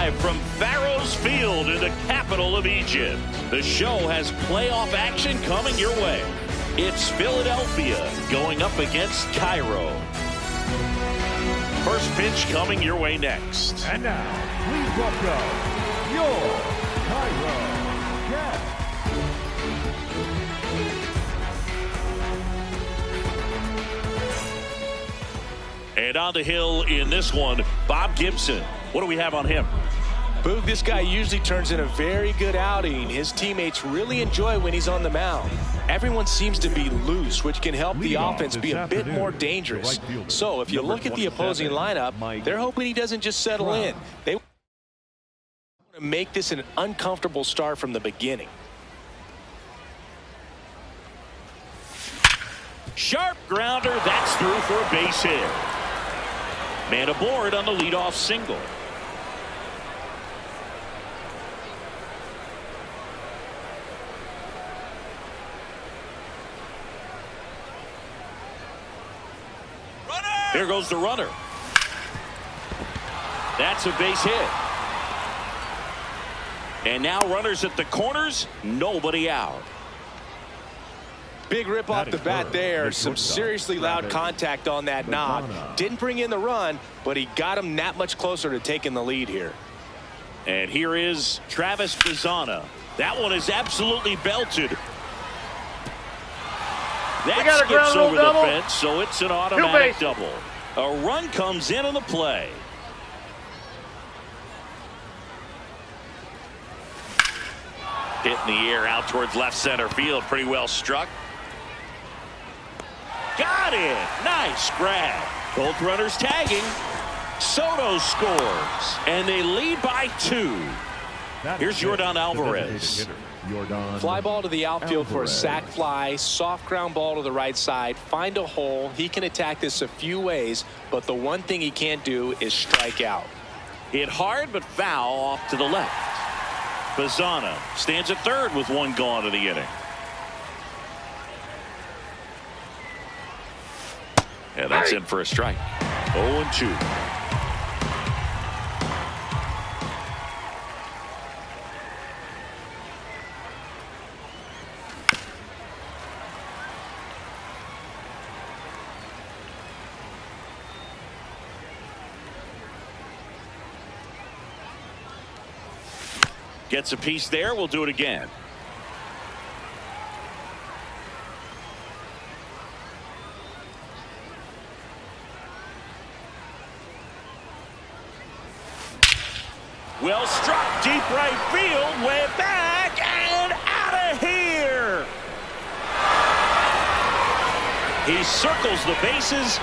B: live from Pharaoh's Field in the capital of Egypt. The show has playoff action coming your way. It's Philadelphia going up against Cairo. First pitch coming your way next.
E: And now, please welcome your Cairo Cats.
B: And on the hill in this one, Bob Gibson. What do we have on him?
C: Boog, this guy usually turns in a very good outing. His teammates really enjoy when he's on the mound. Everyone seems to be loose, which can help the offense be a bit more dangerous. So if you look at the opposing lineup, they're hoping he doesn't just settle in. They want to make this an uncomfortable start from the beginning.
B: Sharp grounder. That's through for a base hit. Man aboard on the leadoff single. Here goes the runner. That's a base hit. And now runners at the corners. Nobody out.
C: Big rip off the bat there. Some seriously loud contact on that knob. Didn't bring in the run, but he got him that much closer to taking the lead here.
B: And here is Travis Bazzana. That one is absolutely belted. That skips over the fence, so it's an automatic double. A run comes in on the play. Hit in the air out towards left center field. Pretty well struck. Got it. Nice grab. Both runners tagging. Soto scores. And they lead by 2. Here's Jordan Alvarez.
C: Fly ball to the outfield for a sac fly. Soft ground ball to the right side. Find a hole. He can attack this a few ways, but the one thing he can't do is strike out.
B: Hit hard but foul off to the left. Bazzana stands at third with one gone to the inning. And that's in for a strike. 0-2. Gets a piece there. We'll do it again. Well struck, deep right field, way back and out of here. He circles the bases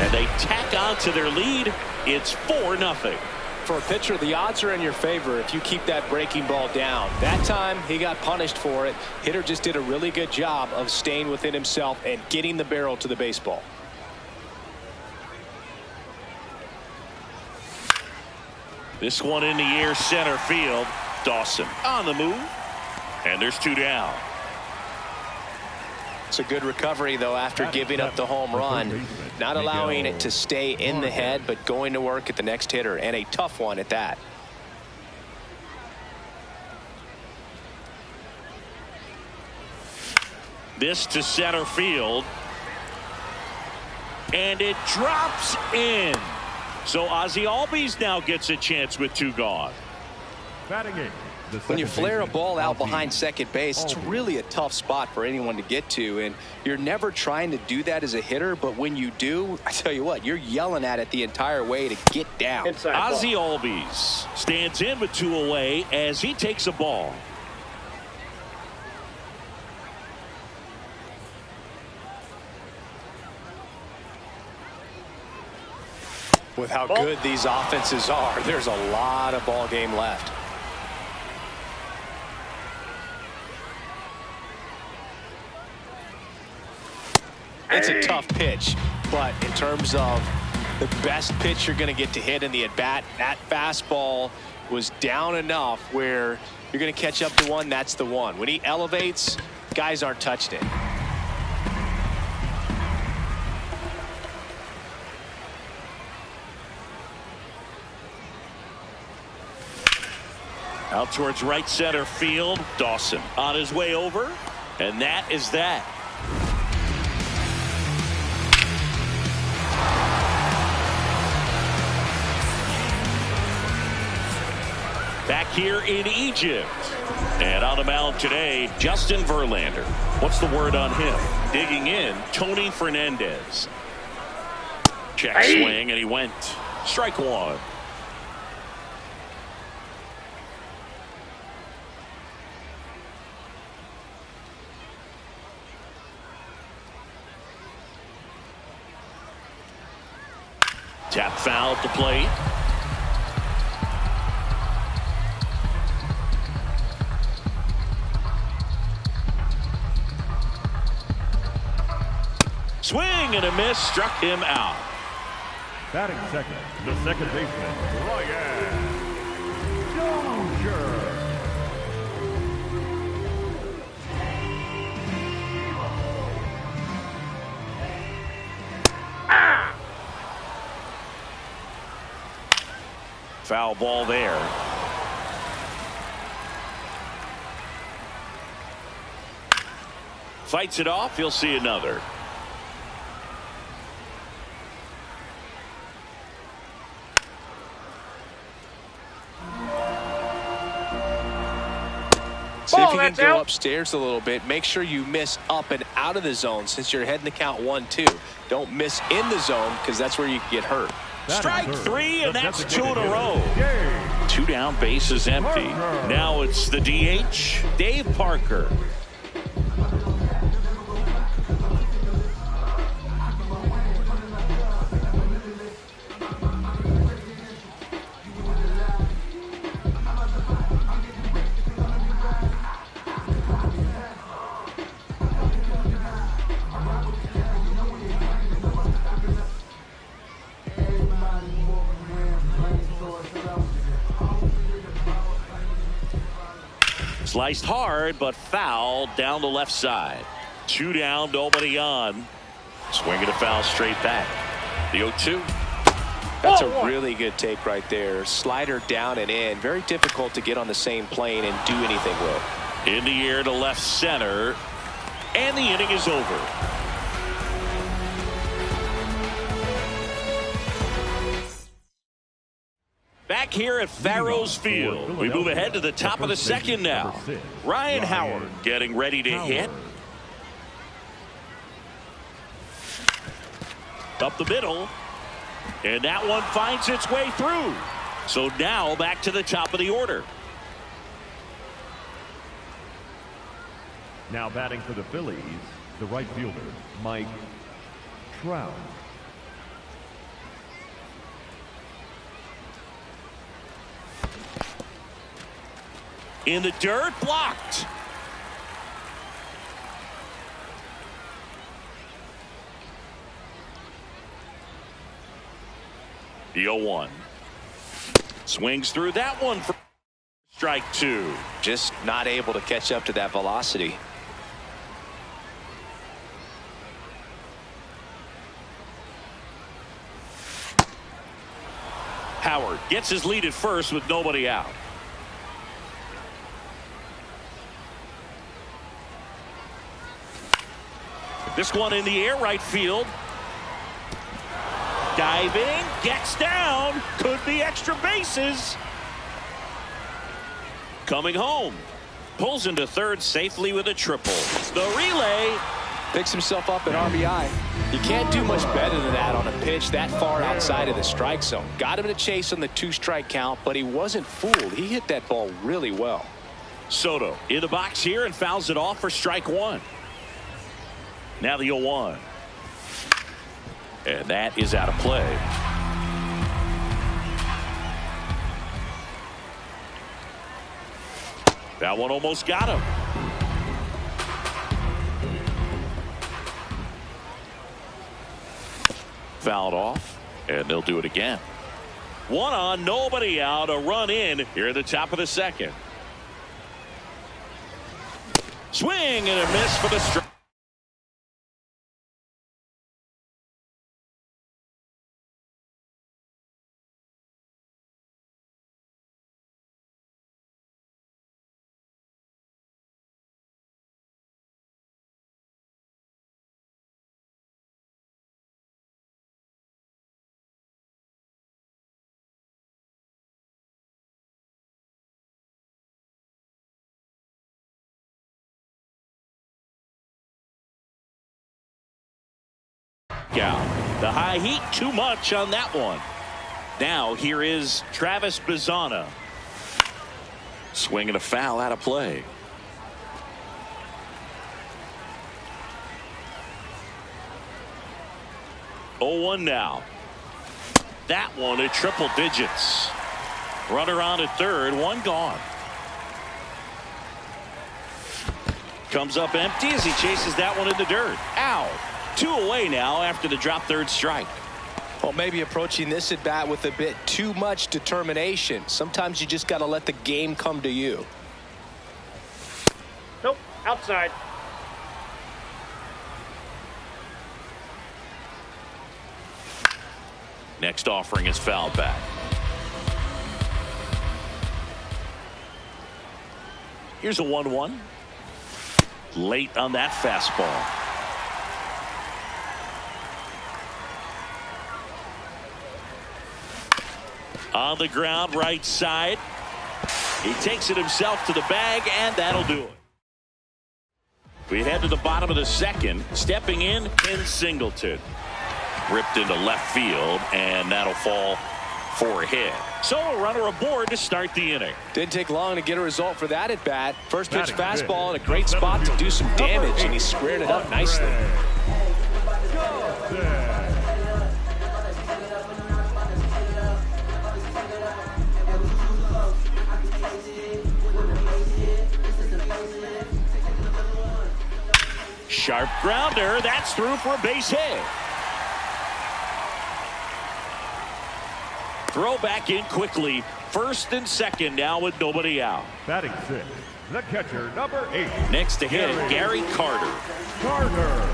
B: and they tack on to their lead. It's 4-0.
C: For a pitcher, the odds are in your favor if you keep that breaking ball down. That time he got punished for it. Hitter just did a really good job of staying within himself and getting the barrel to the baseball.
B: This one in the air, center field. Dawson on the move. And there's 2 down.
C: It's a good recovery, though, after giving up the home run. Not allowing it to stay in the head, but going to work at the next hitter, and a tough one at that.
B: This to center field. And it drops in. So Ozzie Albies now gets a chance with 2 gone.
E: Batting eighth.
G: When you flare a ball out behind second base, it's really a tough spot for anyone to get to, and you're never trying to do that as a hitter, but when you do, I tell you what, you're yelling at it the entire way to get down.
B: Ozzie Albies stands in with 2 away as he takes a ball.
C: With how good these offenses are, there's a lot of ball game left. It's a tough pitch, but in terms of the best pitch you're going to get to hit in the at-bat, that fastball was down enough where you're going to catch up to one. That's the one. When he elevates, guys aren't touching it.
B: Out towards right center field. Dawson on his way over. And that is that. Back here in Egypt. And on the mound today, Justin Verlander. What's the word on him? Digging in, Tony Fernandez. Check swing, and he went. Strike one. Tap foul at the plate. Swing and a miss, struck him out.
E: Batting second, the second baseman, Ryan Dozier.
B: Foul ball there. Fights it off. He'll see another.
G: See if you can
D: that's
G: go
D: out.
G: upstairs a little bit. Make sure you miss up and out of the zone since you're heading the count 1-2. Don't miss in the zone because that's where you can get hurt.
B: Strike three, and that's two in a row.
E: Yay.
B: Two down, base is empty. Now it's the DH, Dave Parker. Sliced hard, but foul down the left side. Two down, nobody on. Swinging a foul straight back. The 0-2.
G: That's a really good take right there. Slider down and in. Very difficult to get on the same plane and do anything with.
B: In the air to left center. And the inning is over. Back here at Farrows Field, we move ahead to the top of the second now. Ryan Howard getting ready to hit. Up the middle. And that one finds its way through. So now back to the top of the order.
E: Now batting for the Phillies, the right fielder, Mike Trout.
B: In the dirt, blocked. The 0-1. Swings through that one for strike two.
G: Just not able to catch up to that velocity.
B: Howard gets his lead at first with nobody out. This one in the air, right field. Diving, gets down, could be extra bases. Coming home, pulls into third safely with a triple. The relay.
G: Picks himself up at RBI. You can't do much better than that on a pitch that far outside of the strike zone. Got him in a chase on the 2-strike count, but he wasn't fooled. He hit that ball really well.
B: Soto in the box here and fouls it off for strike one. Now the 0-1. And that is out of play. That one almost got him. Fouled off, and they'll do it again. One on, nobody out, a run in here at the top of the second. Swing and a miss for the strike. Out. The high heat, too much on that one. Now here is Travis Bazzana. Swinging a foul out of play. Oh, 1 now. That one at triple digits. Runner on at third, 1 gone. Comes up empty as he chases that one in the dirt. Ow. 2 away now after the drop third strike.
G: Well, maybe approaching this at bat with a bit too much determination. Sometimes you just got to let the game come to you.
D: Nope, outside.
B: Next offering is fouled back. Here's a 1-1. Late on that fastball. On the ground, right side. He takes it himself to the bag, and that'll do it. We head to the bottom of the second. Stepping in, Ken Singleton. Ripped into left field, and that'll fall for a hit. So a runner aboard to start the inning.
G: Didn't take long to get a result for that at bat. First pitch fastball in a great spot to do some damage, and he's squared it up nicely.
B: Sharp grounder. That's through for a base hit. Throw back in quickly. First and second now with nobody out.
E: Batting 6, the catcher, number 8.
B: Next to hit, Gary Carter.
E: Carter.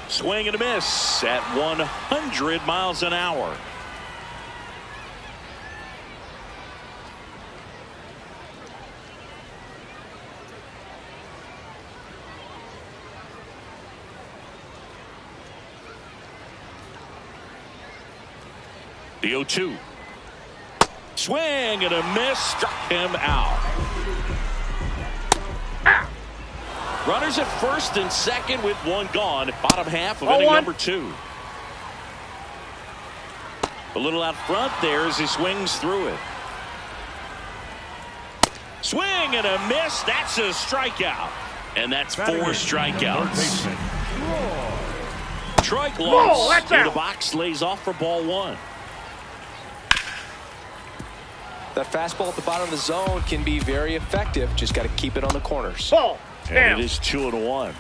B: Swing and a miss at 100 miles an hour. The 0-2. Swing and a miss, struck him out. Runners at first and second with 1 gone. Bottom half of inning number 2. A little out front there as he swings through it. Swing and a miss. That's a strikeout. And that's 4 strikeouts. Troy Glaus in the box, lays off for ball 1.
G: That fastball at the bottom of the zone can be very effective. Just got to keep it on the corners.
D: Ball.
B: And it is 2-1.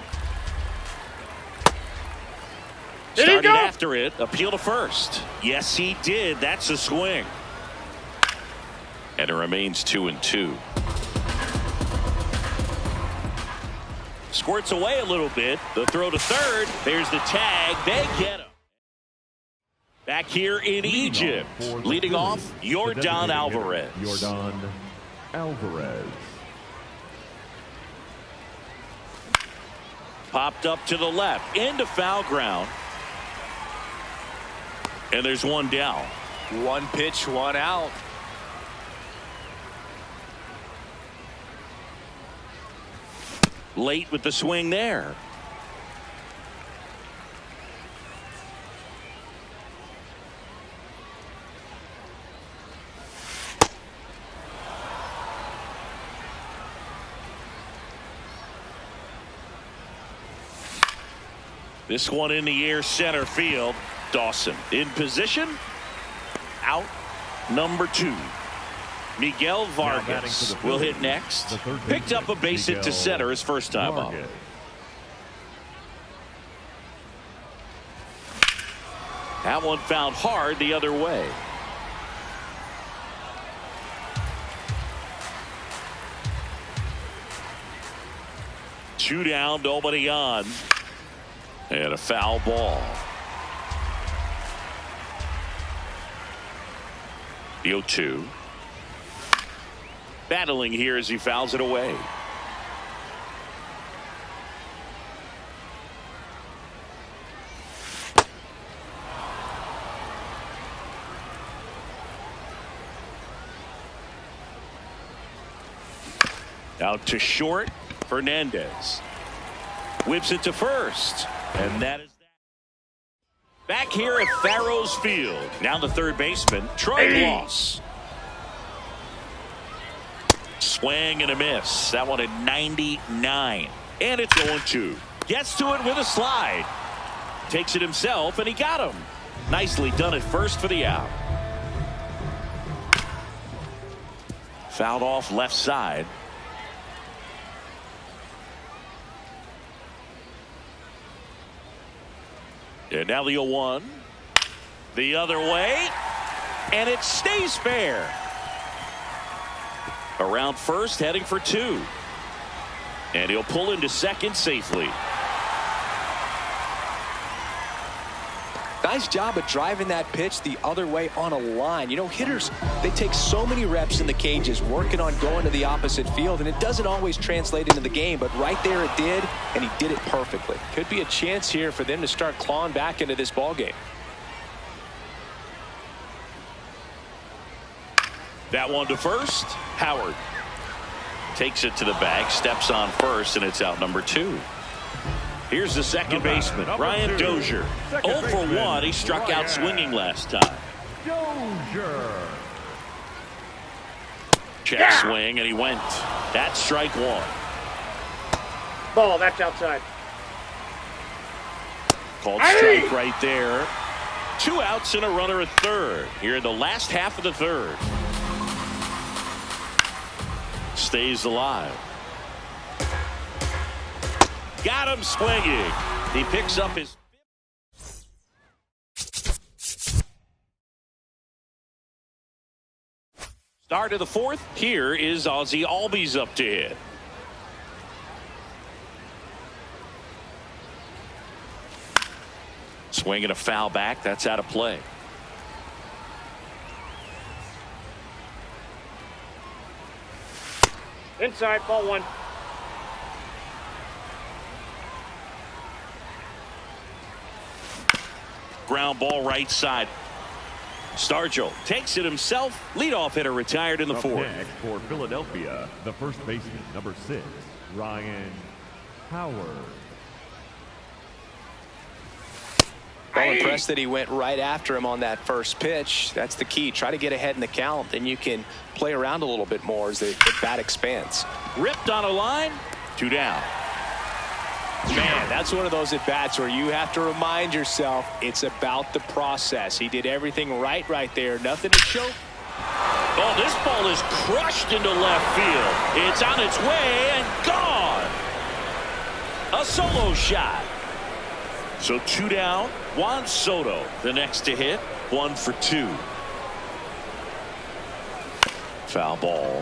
D: Did he
B: Started
D: go?
B: after it. Appeal to first. Yes, he did. That's a swing. And it remains 2-2. Squirts away a little bit. The throw to third. There's the tag. They get him. Back here in Egypt. Leading off, Yordan Alvarez.
E: Yordan Alvarez.
B: Popped up to the left, into foul ground. And there's 1 down.
G: 1 pitch, 1 out.
B: Late with the swing there. This one in the air, center field. Dawson in position. Out number 2. Miguel Vargas will hit next. Picked up a base hit to center his first time up. That one found hard the other way. Two down, nobody on. And a foul ball. The 0-2. Battling here as he fouls it away. Out to short. Fernandez whips it to first, and that is that. Back here at Farrows Field. Now the third baseman, Troy Glaus. Swing and a miss. That one at 99. And it's 0-2. Gets to it with a slide. Takes it himself, and he got him. Nicely done at first for the out. Fouled off left side. And now the 0-1. The other way. And it stays fair. Around first, heading for 2. And he'll pull into second safely.
G: Nice job of driving that pitch the other way on a line. You know, hitters, they take so many reps in the cages working on going to the opposite field, and it doesn't always translate into the game, but right there it did, and he did it perfectly.
C: Could be a chance here for them to start clawing back into this ball game.
B: That one to first. Howard takes it to the bag, steps on first, and it's out number 2. Here's the second baseman, Ryan Dozier. 0 for 1. He struck out swinging last time.
E: Dozier.
B: Check swing, and he went. That's strike 1.
D: Ball, that's outside.
B: Called strike right there. 2 outs and a runner at third. Here in the last half of the third. Stays alive. Got him swinging. He picks up his. Start of the fourth. Here is Ozzie Albies up to hit. Swinging a foul back. That's out of play.
D: Inside, ball 1.
B: Ground ball right side. Stargell takes it himself. Leadoff hitter retired in the fourth.
E: Next for Philadelphia, the first baseman, number 6, Ryan Howard.
G: Well, impressed that he went right after him on that first pitch. That's the key. Try to get ahead in the count, then you can play around a little bit more as the bat expands.
B: Ripped on a line. 2 down.
C: Man, that's one of those at-bats where you have to remind yourself it's about the process. He did everything right there. Nothing to show.
B: Oh, this ball is crushed into left field. It's on its way and gone. A solo shot. So 2 down. Juan Soto, the next to hit. 1 for 2. Foul ball.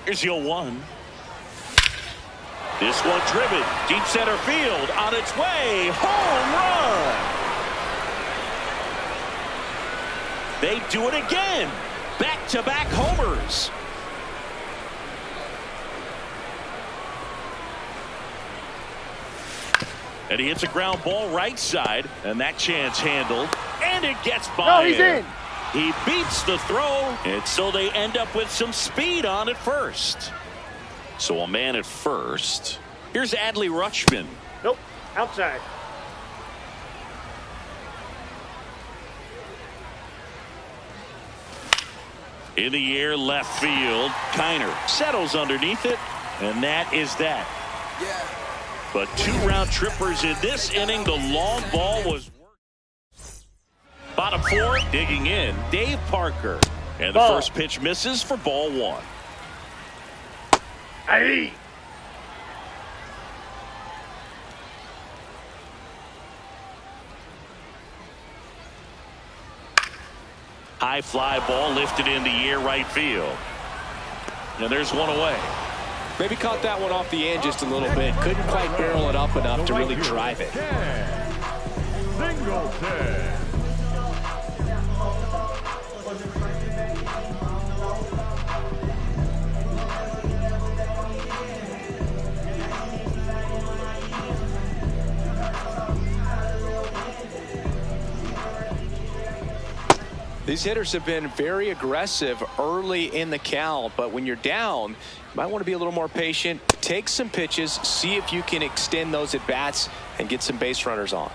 B: Here's the 0-1. This one driven. Deep center field. On its way. Home run. They do it again. Back-to-back homers. And he hits a ground ball right side. And that chance handled. And it gets by
D: he's
B: him.
D: in.
B: He beats the throw, and so they end up with some speed on at first. So a man at first. Here's Adley Rutschman.
D: Nope, outside.
B: In the air, left field. Kiner settles underneath it, and that is that. But 2 round trippers in this inning. The long ball was. Bottom 4, digging in, Dave Parker. And the first pitch misses for ball 1. High fly ball lifted in the air right field. And there's one away.
C: Maybe caught that one off the end just a little bit. Couldn't quite barrel it up enough to really drive it.
E: Singleton.
C: These hitters have been very aggressive early in the count, but when you're down, you might want to be a little more patient. Take some pitches, see if you can extend those at bats and get some base runners on.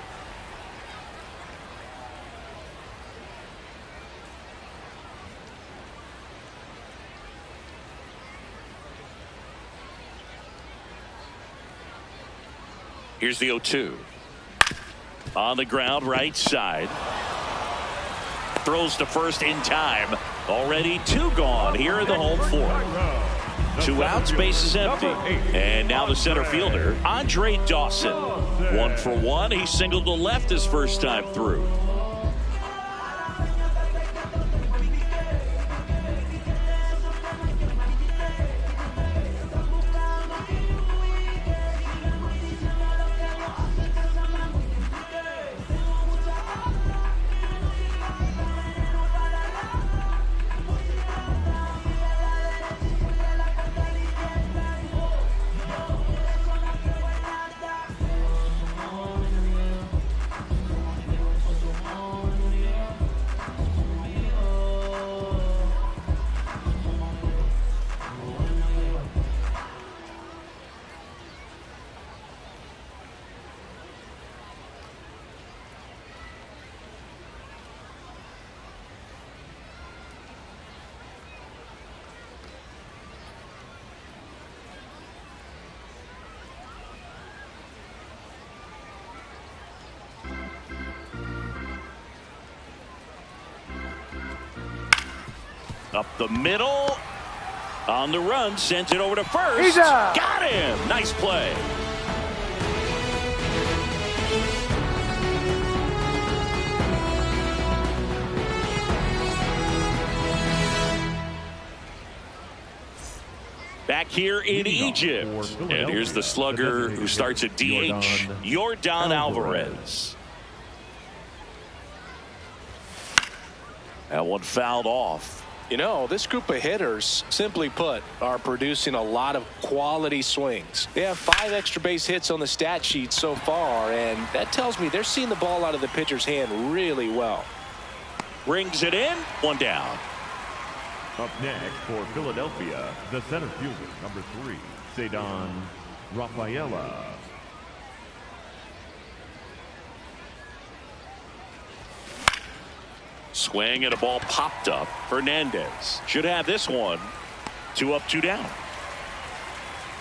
B: Here's the 0-2. On the ground, right side. Throws to first in time. Already 2 gone here in the home 4th. 2 outs, base is empty. And now the center fielder, Andre Dawson. 1 for 1. He singled to left his first time through. Up the middle. On the run. Sends it over to first. Got him. Nice play. Back here in Egypt. And here's the slugger who starts at DH, Yordan Alvarez. That one fouled off.
C: You know, this group of hitters, simply put, are producing a lot of quality swings. They have 5 extra base hits on the stat sheet so far, and that tells me they're seeing the ball out of the pitcher's hand really well.
B: Brings it in. 1 down.
E: Up next for Philadelphia, the center fielder, number 3, Ceddanne Rafaela.
B: Swing and a ball popped up. Hernandez should have this one. 2 up, 2 down.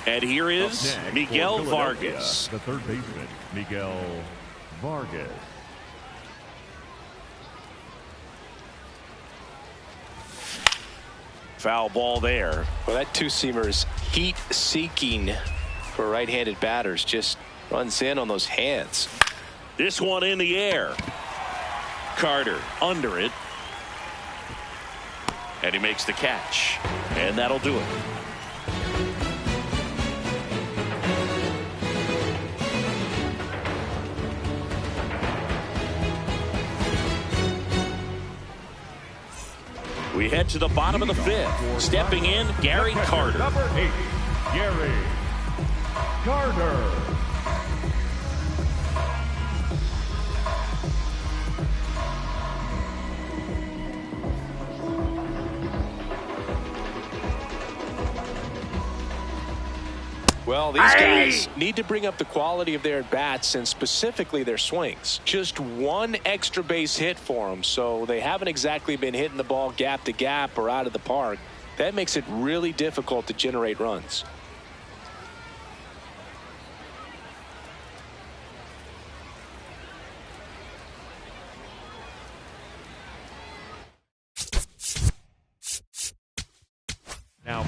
B: And here is Miguel Vargas.
E: The third baseman, Miguel Vargas.
B: Foul ball there.
C: Well, that 2-seamer is heat-seeking for right-handed batters. Just runs in on those hands.
B: This one in the air. Carter under it. And he makes the catch. And that'll do it. We head to the bottom of the 5th. Stepping in, Gary Carter.
E: Number 8, Gary Carter.
C: Well, these guys need to bring up the quality of their at-bats and specifically their swings. Just 1 extra base hit for them, so they haven't exactly been hitting the ball gap to gap or out of the park. That makes it really difficult to generate runs.
E: Now,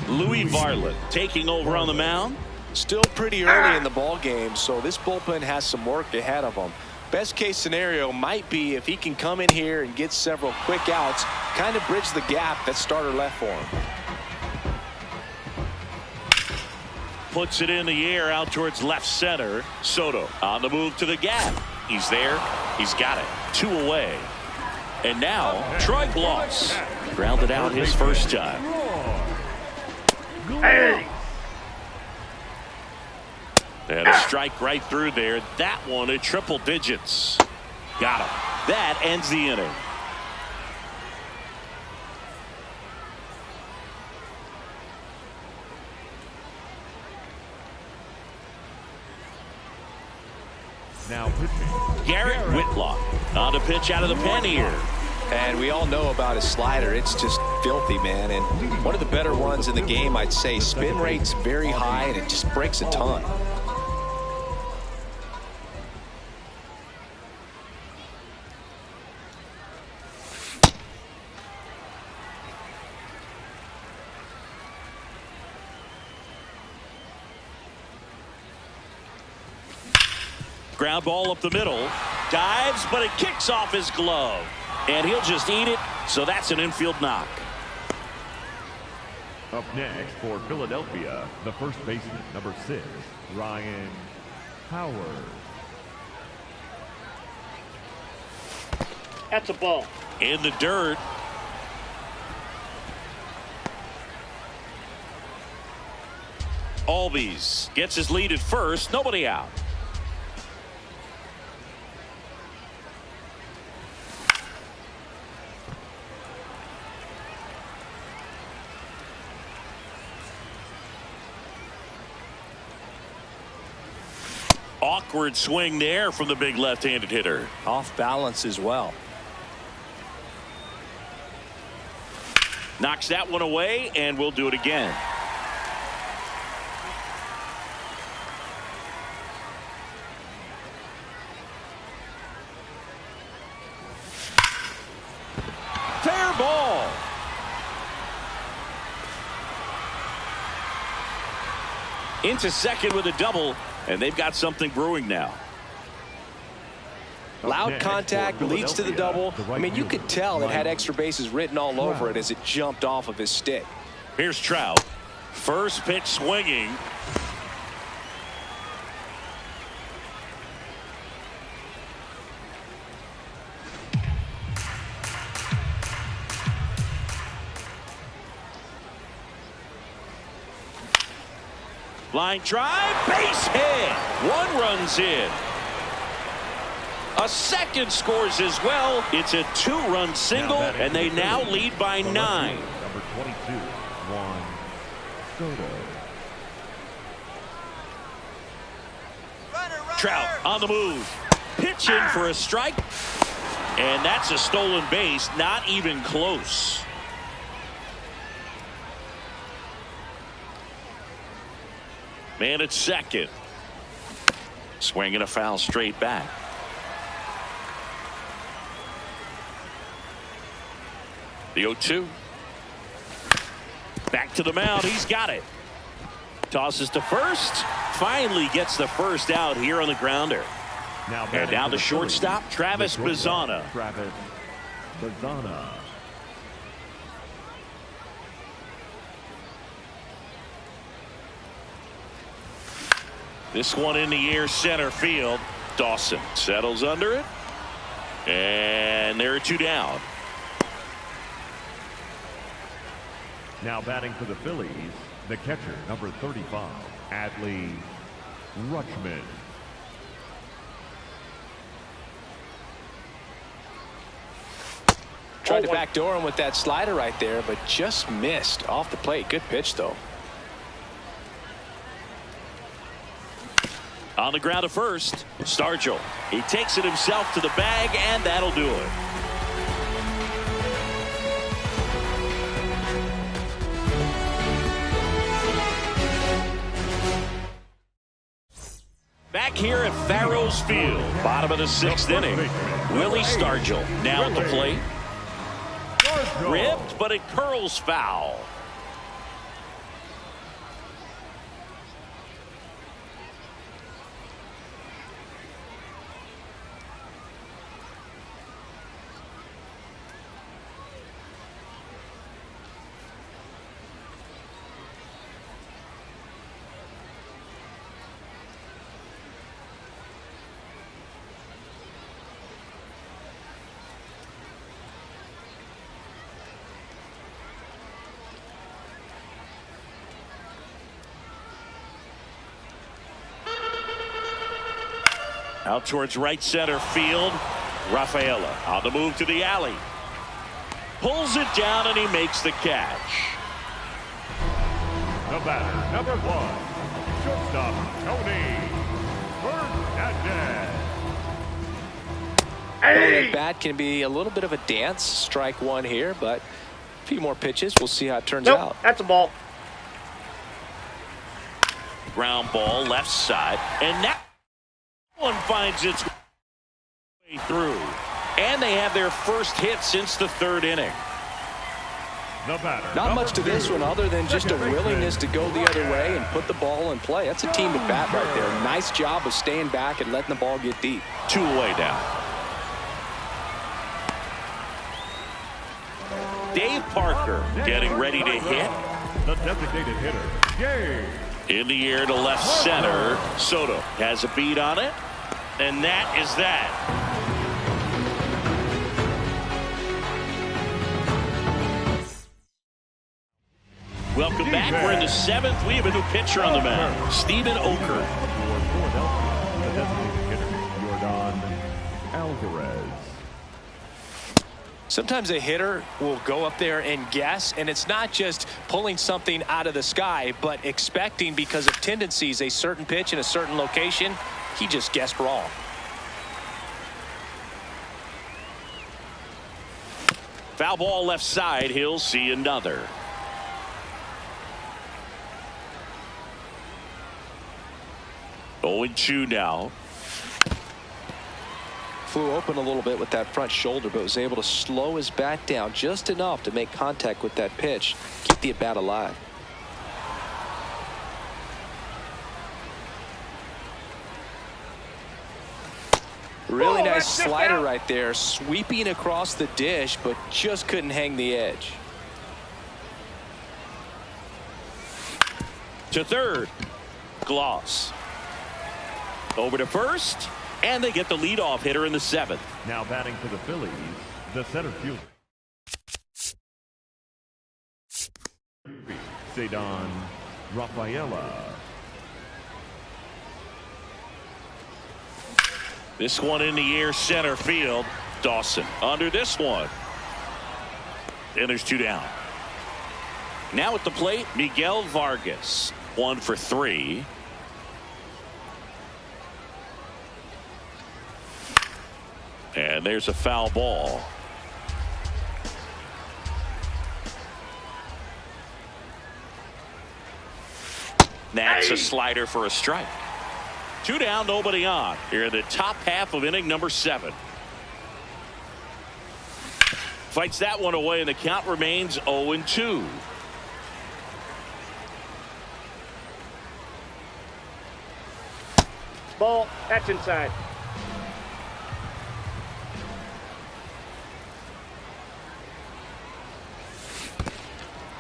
B: Louis Varland taking over on the mound.
C: Still pretty early in the ball game, so this bullpen has some work ahead of them. Best case scenario might be if he can come in here and get several quick outs, kind of bridge the gap that starter left for him.
B: Puts it in the air out towards left center. Soto on the move to the gap. He's there. He's got it. 2 away. And now Troy Glaus grounded out his first time.
D: Hey!
B: And a strike right through there. That one at triple digits. Got him. That ends the inning.
E: Now pitching.
B: Garrett Whitlock on the pitch out of the pen here.
G: And we all know about his slider. It's just filthy, man. And one of the better ones in the game, I'd say. Spin rate's very high, and it just breaks a ton.
B: Ground ball up the middle. Dives, but it kicks off his glove. And he'll just eat it, so that's an infield knock.
E: Up next for Philadelphia, the first baseman, number 6, Ryan Howard.
D: That's a ball.
B: In the dirt. Albies gets his lead at first. Nobody out. Awkward swing there from the big left-handed hitter.
G: Off balance as well.
B: Knocks that one away, and we'll do it again. Fair ball. Into second with a double. And they've got something brewing now.
G: Loud contact leads to the double. I mean, you could tell it had extra bases written all over it as it jumped off of his stick.
B: Here's Trout. First pitch swinging. Line drive, base hit. One run's in. A second scores as well. It's a 2-run single, and they now lead by 9.
E: Number 22, Juan Soto.
B: Trout on the move. Pitch in for a strike. And that's a stolen base. Not even close. Man at second. Swinging a foul straight back. The 0-2. Back to the mound. He's got it. Tosses to first. Finally gets the first out here on the grounder. And now the shortstop, Travis Bazzana.
E: Travis Bazzana.
B: This one in the air, center field. Dawson settles under it. And there are 2 down.
E: Now batting for the Phillies, the catcher, number 35, Adley Rutschman.
G: Tried to backdoor him with that slider right there, but just missed off the plate. Good pitch, though.
B: On the ground at first, Stargell. He takes it himself to the bag, and that'll do it. Back here at Farrows Field, bottom of the 6th inning. Willie Stargell now at the plate. Ripped, but it curls foul. Out towards right center field. Rafaela on the move to the alley. Pulls it down and he makes the catch.
E: The batter, number 1, shortstop, Tony Fernandez.
C: Well, that bat can be a little bit of a dance. Strike one here, but a few more pitches. We'll see how it turns
D: Nope,
C: out.
D: that's a ball.
B: Ground ball left side. And that one finds its way through. And they have their first hit since the 3rd inning.
E: The batter,
C: Not
E: number
C: much to this
E: 2,
C: one other than just a
E: second baseman,
C: willingness to go the other way and put the ball in play. That's a team at bat right there. Nice job of staying back and letting the ball get deep.
B: 2 away now. Dave Parker getting ready to hit.
E: The designated hitter, Gabe.
B: In the air to left center. Soto has a beat on it. And that is that. Welcome back. We're in the 7th. We have a new pitcher on the mound. Stephen Oker.
E: For Philadelphia, the designated hitter, Jordan Alvarez.
C: Sometimes a hitter will go up there and guess, and it's not just pulling something out of the sky, but expecting because of tendencies a certain pitch in a certain location. He just guessed wrong.
B: Foul ball left side. He'll see another. Oh, 0-2 now.
G: Flew open a little bit with that front shoulder, but was able to slow his bat down just enough to make contact with that pitch, keep the at bat alive. Really nice slider right there, sweeping across the dish, but just couldn't hang the edge.
B: To third. Gloss. Over to first. And they get the leadoff hitter in the 7th.
E: Now batting for the Phillies, the center fielder, Ceddanne Rafaela.
B: This one in the air center field. Dawson under this one. And there's 2 down. Now at the plate, Miguel Vargas. 1 for 3. And there's a foul ball. That's a slider for a strike. 2 down, nobody on. Here in the top half of inning number 7. Fights that one away, and the count remains 0-2.
D: Ball, that's inside.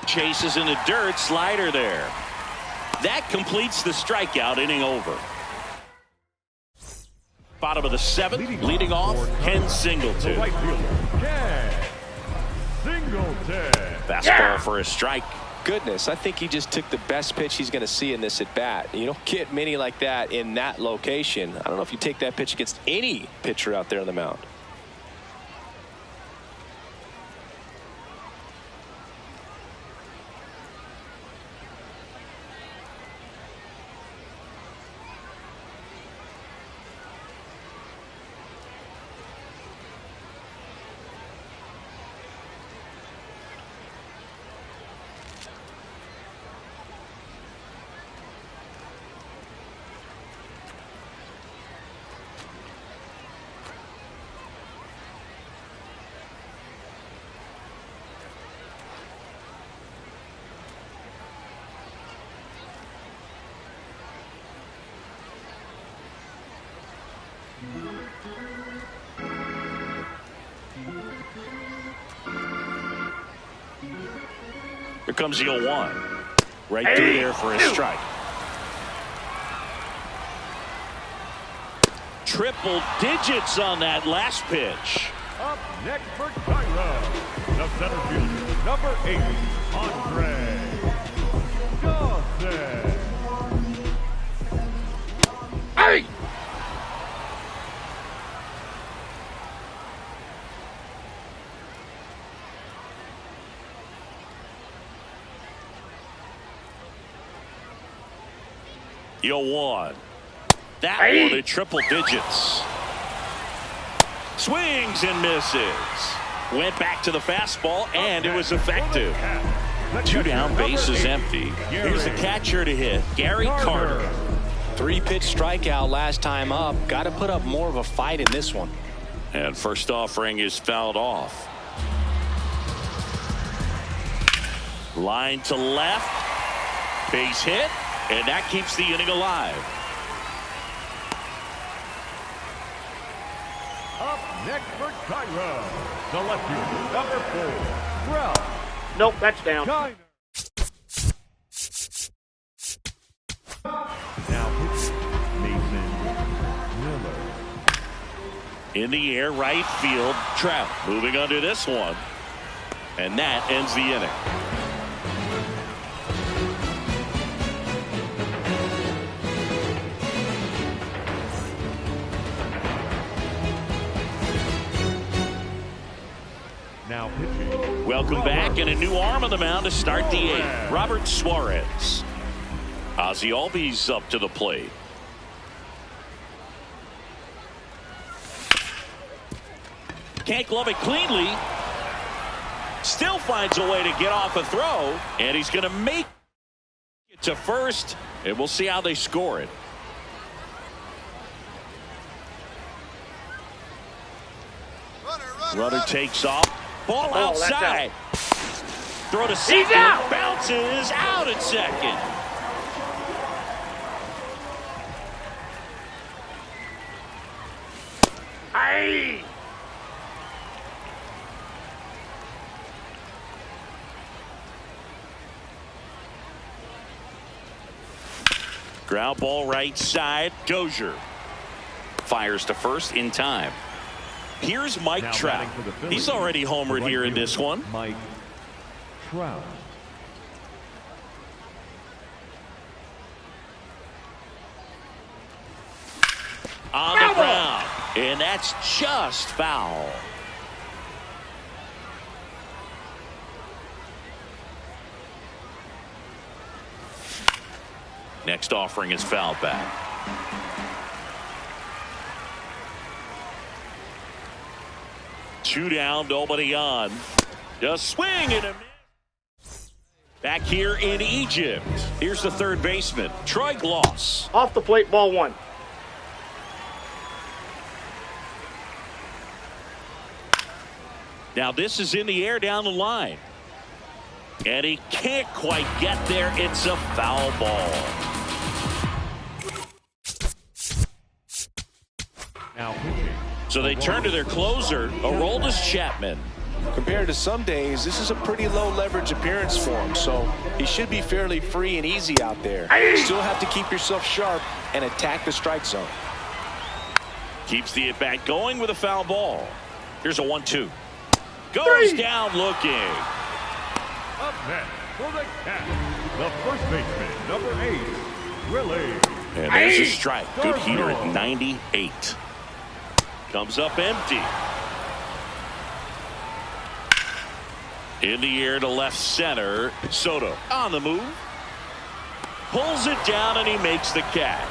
B: Chases in the dirt, slider there. That completes the strikeout, inning over. Bottom of the 7th, leading off, Ken Singleton.
E: The right fielder, Ken Singleton.
B: Fastball for a strike.
C: Goodness, I think he just took the best pitch he's going to see in this at bat. You don't get many like that in that location. I don't know if you take that pitch against any pitcher out there on the mound.
B: Here comes the 0-1. Right through there for a strike. Triple digits on that last pitch.
E: Up next for Cairo, the center fielder, number 8, Andre Dawson.
B: The 0-1. That one at triple digits. Swings and misses. Went back to the fastball, and it was effective. 2 down, bases empty. Here's the catcher to hit, Gary Carter.
C: 3-pitch strikeout last time up. Got to put up more of a fight in this one.
B: And first offering is fouled off. Line to left. Base hit, and that keeps the inning alive.
E: Up next for Cairo, the lefty, number 4, Ralph
D: Nope, that's down.
E: Kiner. Now pitching, Mason Miller.
B: In the air, right field, Trout moving under this one. And that ends the inning.
E: Now pitching.
B: Welcome back, and a new arm on the mound to start the 8th. Robert Suarez. Ozzie Albies up to the plate. Can't glove it cleanly. Still finds a way to get off a throw, and he's going to make it to first, and we'll see how they score it. Runner takes off. Ball outside. Throw to second.
D: out.
B: Bounces out at second.
D: Aye.
B: Ground ball right side. Dozier fires to first in time. Here's Mike
E: Now
B: Trout.
E: batting for the Phillies,
B: He's already homered
E: right
B: here in
E: fielder,
B: this one.
E: Mike Trout.
B: On the ground. And that's just foul. Next offering is fouled back. Two down, nobody on. Just swing and a miss. Back here in Egypt. Here's the third baseman, Troy Gloss.
D: Off the plate, ball 1.
B: Now this is in the air down the line. And he can't quite get there. It's a foul ball.
E: Now pitching.
B: So they turn to their closer, Aroldis Chapman.
C: Compared to some days, this is a pretty low leverage appearance for him, so he should be fairly free and easy out there. Still have to keep yourself sharp and attack the strike zone.
B: Keeps the at-bat going with a foul ball. Here's a 1-2. Goes down looking.
E: Up next for the Cats, the first baseman, number 8, Willie.
B: And there's a strike. Good heater at 98. Comes up empty. In the air to left center. Soto on the move. Pulls it down and he makes the catch.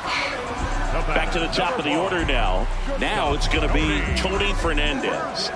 B: Back to the top of the order now. Now it's going to be Tony Fernandez.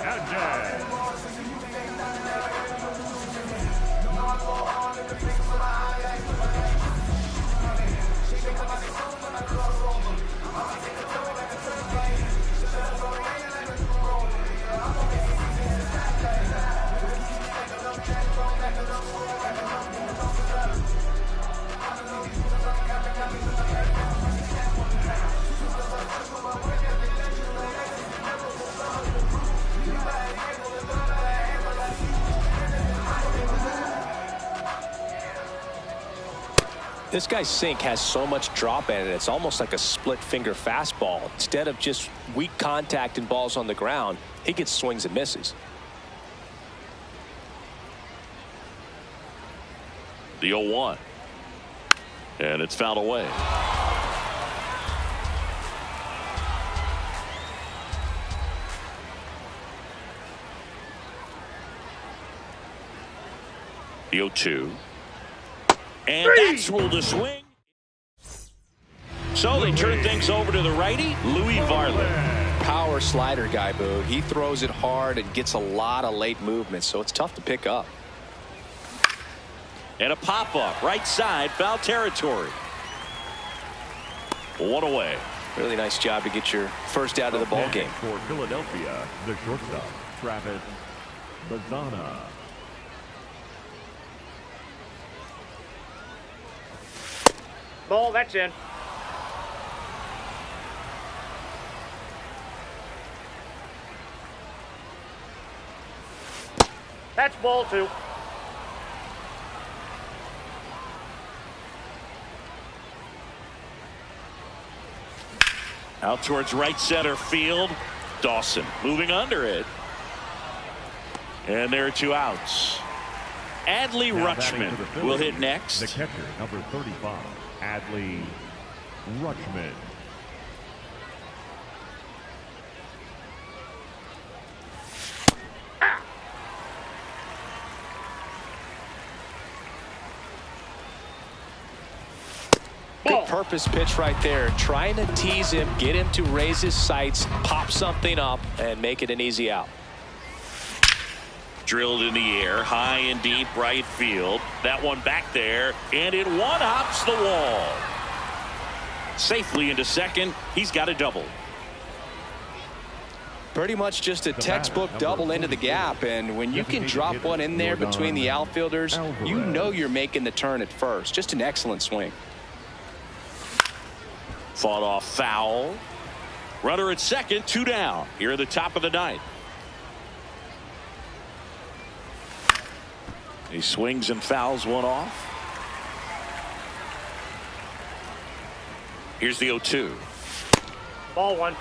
C: This guy's sink has so much drop in it, it's almost like a split finger fastball. Instead of just weak contact and balls on the ground, he gets swings and misses.
B: The 0-1. And it's fouled away. The 0-2. And that's ruled a swing. So they turn things over to the righty, Louis Varland.
G: Power slider guy, Boog. He throws it hard and gets a lot of late movement, so it's tough to pick up.
B: And a pop-up, right side, foul territory. One away.
G: Really nice job to get your first out of the ball game.
E: For Philadelphia, the shortstop, Travis Bazana.
D: Ball, that's in. That's ball 2.
B: Out towards right center field. Dawson moving under it. And there are 2 outs. Adley
E: Now batting
B: Rutschman
E: for the Phillies,
B: will hit next.
E: The catcher, number 35, Adley Rutschman.
G: Good purpose pitch right there. Trying to tease him, get him to raise his sights, pop something up, and make it an easy out.
B: Drilled in the air, high and deep right field. That one back there, and it one-hops the wall. Safely into second. He's got a double.
G: Pretty much just a textbook double into the gap, and when you can drop one in there between the outfielders, you know you're making the turn at first. Just an excellent swing.
B: Fought off foul. Runner at second, 2 down. Here at the top of the 9th. He swings and fouls one off. Here's the 0-2.
D: Ball 1.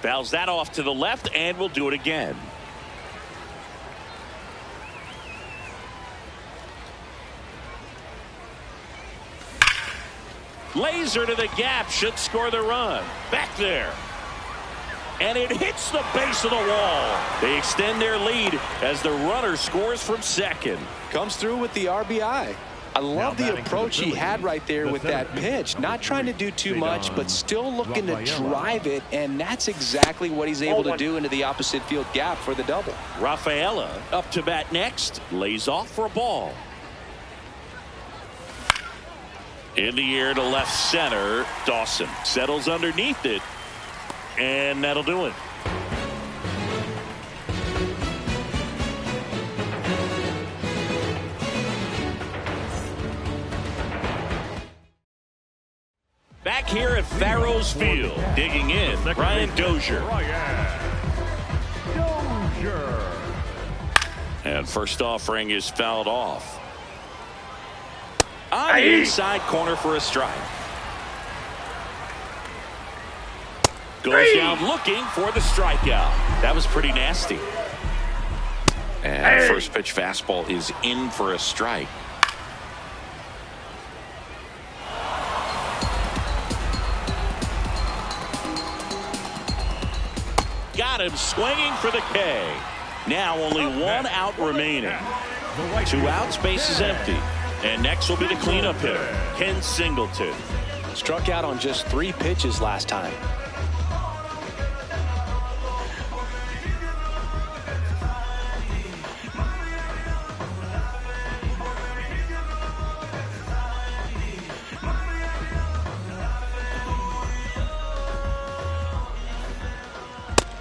B: Fouls that off to the left, and will do it again. Laser to the gap, should score the run. Back there. And it hits the base of the wall. They extend their lead as the runner scores from second.
G: Comes through with the RBI. I love the approach he had right there with that pitch. Not trying to do too much, but still looking to drive it, and that's exactly what he's able to do into the opposite field gap for the double.
B: Rafaela up to bat next. Lays off for a ball. In the air to left center. Dawson settles underneath it. And that'll do it. Back here at Farrows Field, digging in, Brian Dozier. And first offering is fouled off. On the inside corner for a strike. Goes down looking for the strikeout. That was pretty nasty. And first pitch fastball is in for a strike. Got him swinging for the K. Now only 1 out remaining. 2 outs, base is empty. And next will be the cleanup hitter, Ken Singleton.
G: Struck out on just 3 pitches last time.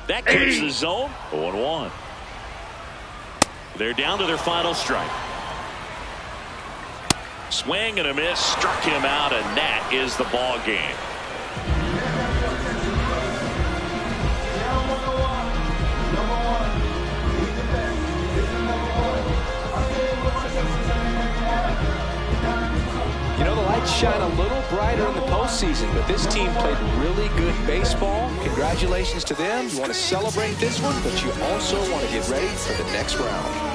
B: That clears the zone. 0-1. They're down to their final strike. Swing and a miss, struck him out, and that is the ball game.
G: You know, the lights shine a little brighter in the postseason, but this team played really good baseball. Congratulations to them. You want to celebrate this one, but you also want to get ready for the next round.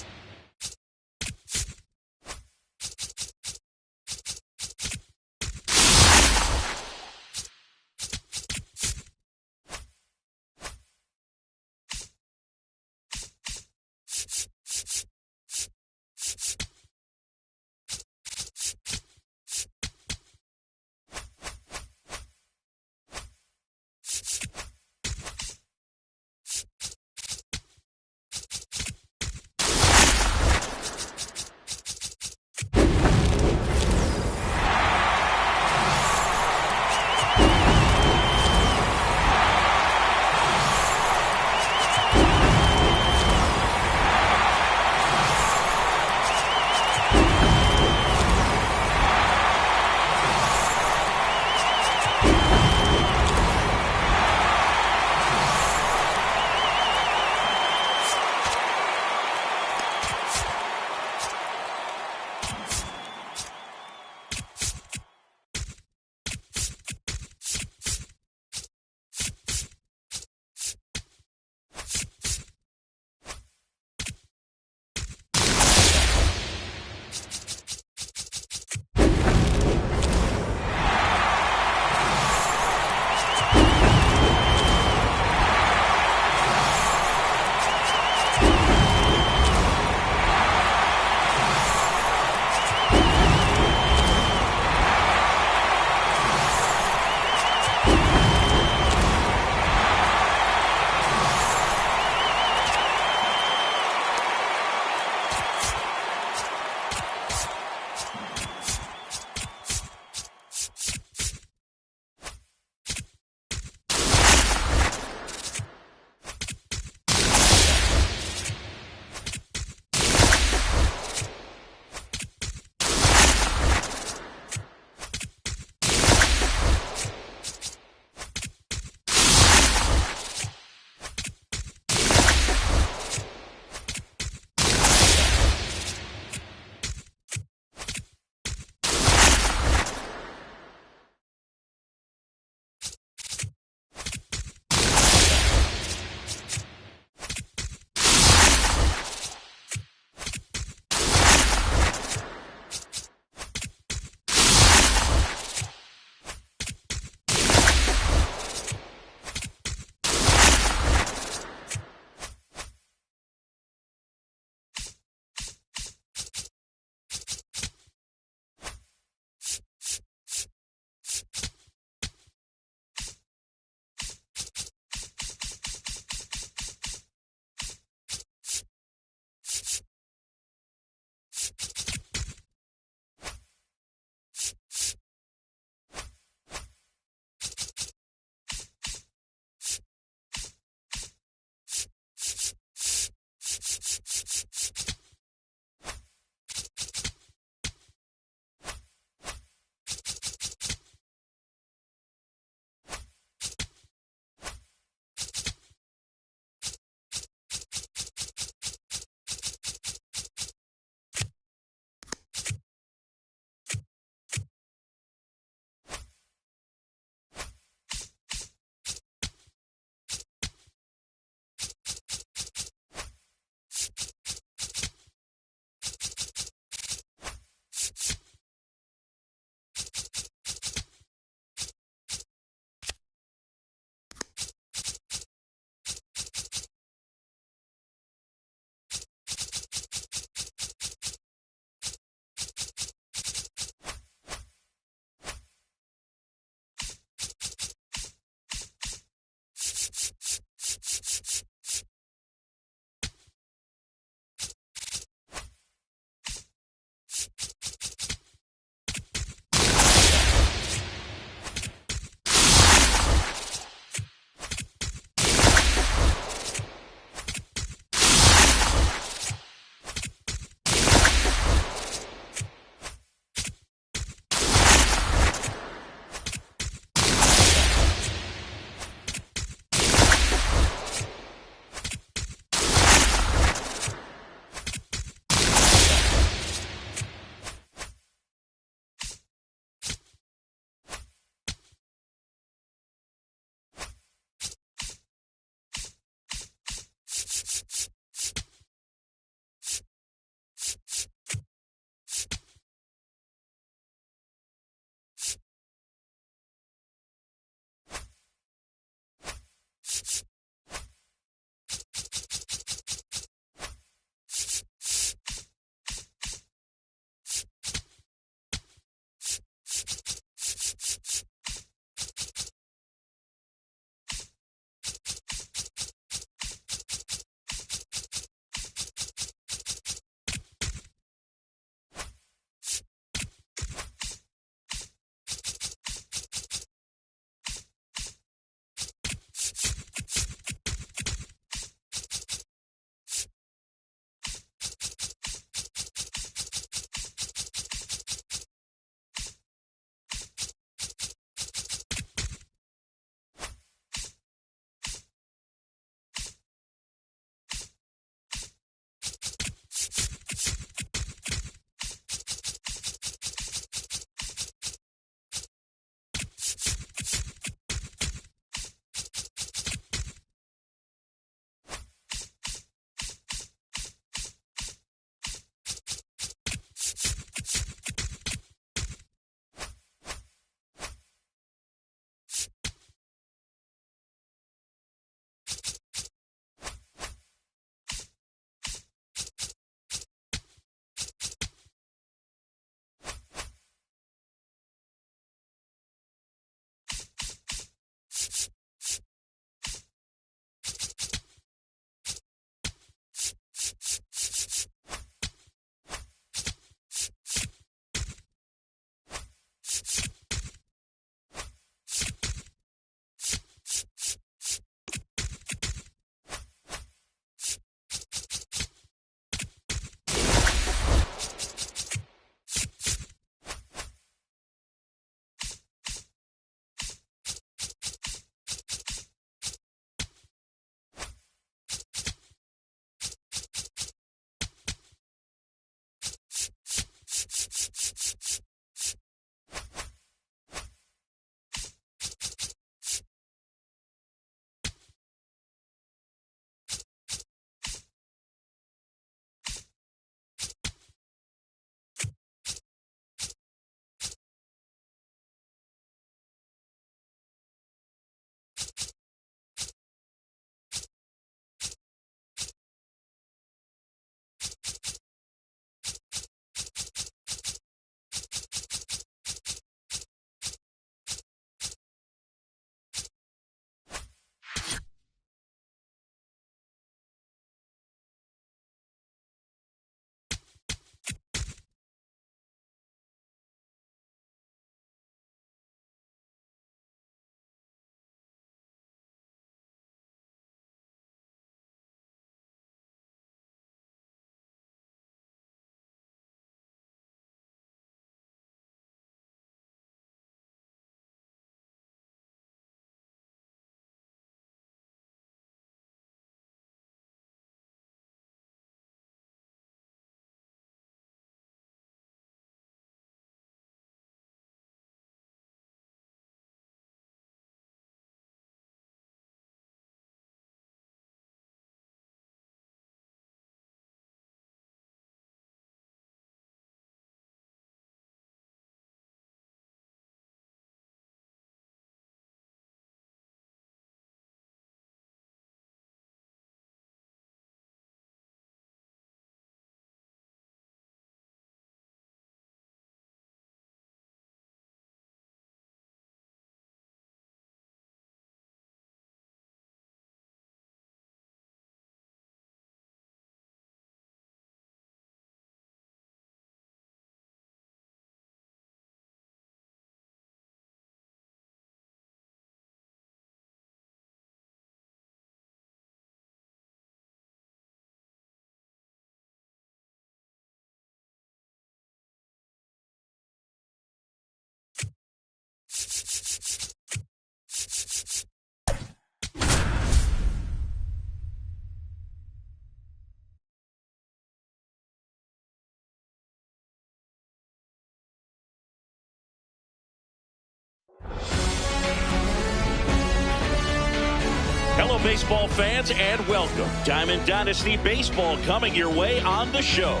B: baseball fans, and welcome. Diamond Dynasty Baseball coming your way on the show.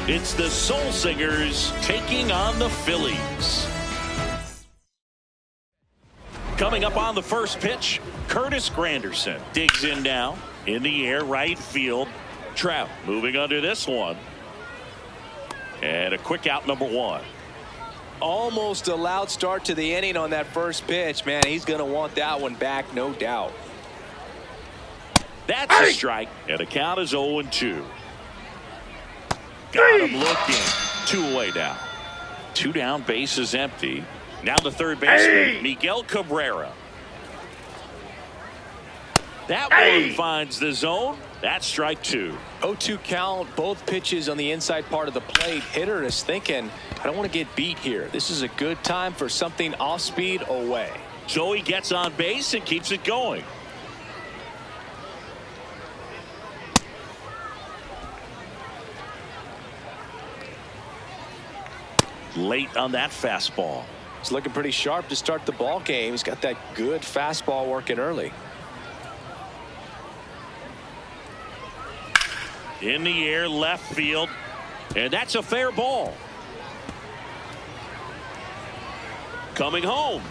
B: It's the Soul Singers taking on the Phillies. Coming up on the first pitch, Curtis Granderson digs in now. In the air, right field. Trout moving under this one. And a quick out, number one.
G: Almost a loud start to the inning on that first pitch. Man, he's going to want that one back, no doubt.
B: That's a strike, and the count is 0-2. Got him looking. 2 away now. 2 down, base is empty. Now the third baseman, Miguel Cabrera. That one finds the zone. That's strike 2.
G: 0-2 count, both pitches on the inside part of the plate. Hitter is thinking, I don't want to get beat here. This is a good time for something off speed away.
B: So he gets on base and keeps it going. Late on that fastball.
G: He's looking pretty sharp to start the ball game. He's got that good fastball working early.
B: In the air, left field, and that's a fair ball. Coming home.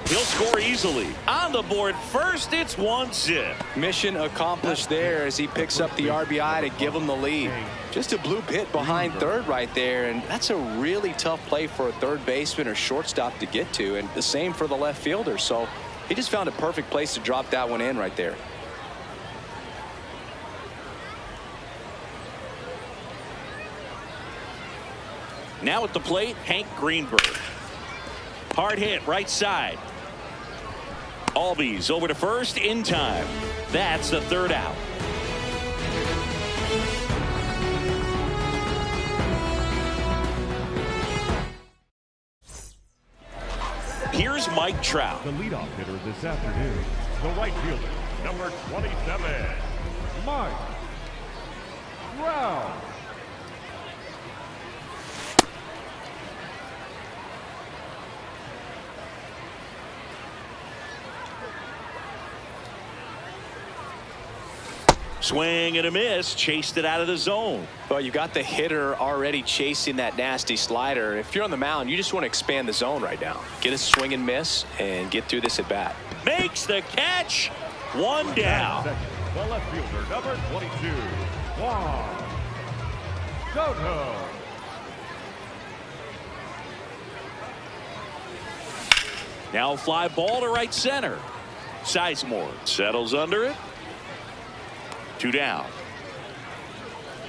B: He'll score easily. On the board first, it's 1-zip.
G: Mission accomplished there as he picks up the RBI to give him the lead. Just a bloop hit behind third right there, and that's a really tough play for a third baseman or shortstop to get to, and the same for the left fielder. So he just found a perfect place to drop that one in right there.
B: Now at the plate, Hank Greenberg. Hard hit, right side. Albies over to first in time. That's the third out. Here's Mike Trout.
E: The leadoff hitter this afternoon, the right fielder, number 27, Mike Trout.
B: Swing and a miss, chased it out of the zone.
G: Well, you got the hitter already chasing that nasty slider. If you're on the mound, you just want to expand the zone right now. Get a swing and miss and get through this at bat.
B: Makes the catch. 1 down.
E: The left fielder, number 22, Juan Soto.
B: Now fly ball to right center. Sizemore settles under it. 2 down.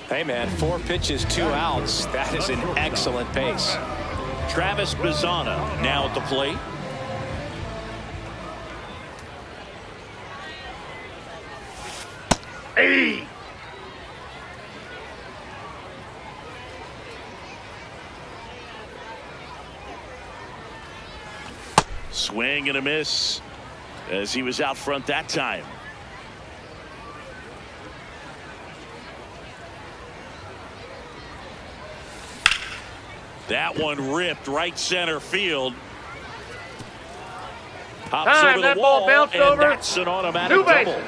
G: Hey, man, 4 pitches, 2 outs. That is an excellent pace.
B: Travis Bazzana now at the plate. Swing and a miss as he was out front that time. That one ripped right center field. Hops over the
D: that
B: wall,
D: ball bounced
B: and
D: over.
B: that's an automatic
D: 2 bases.
B: double.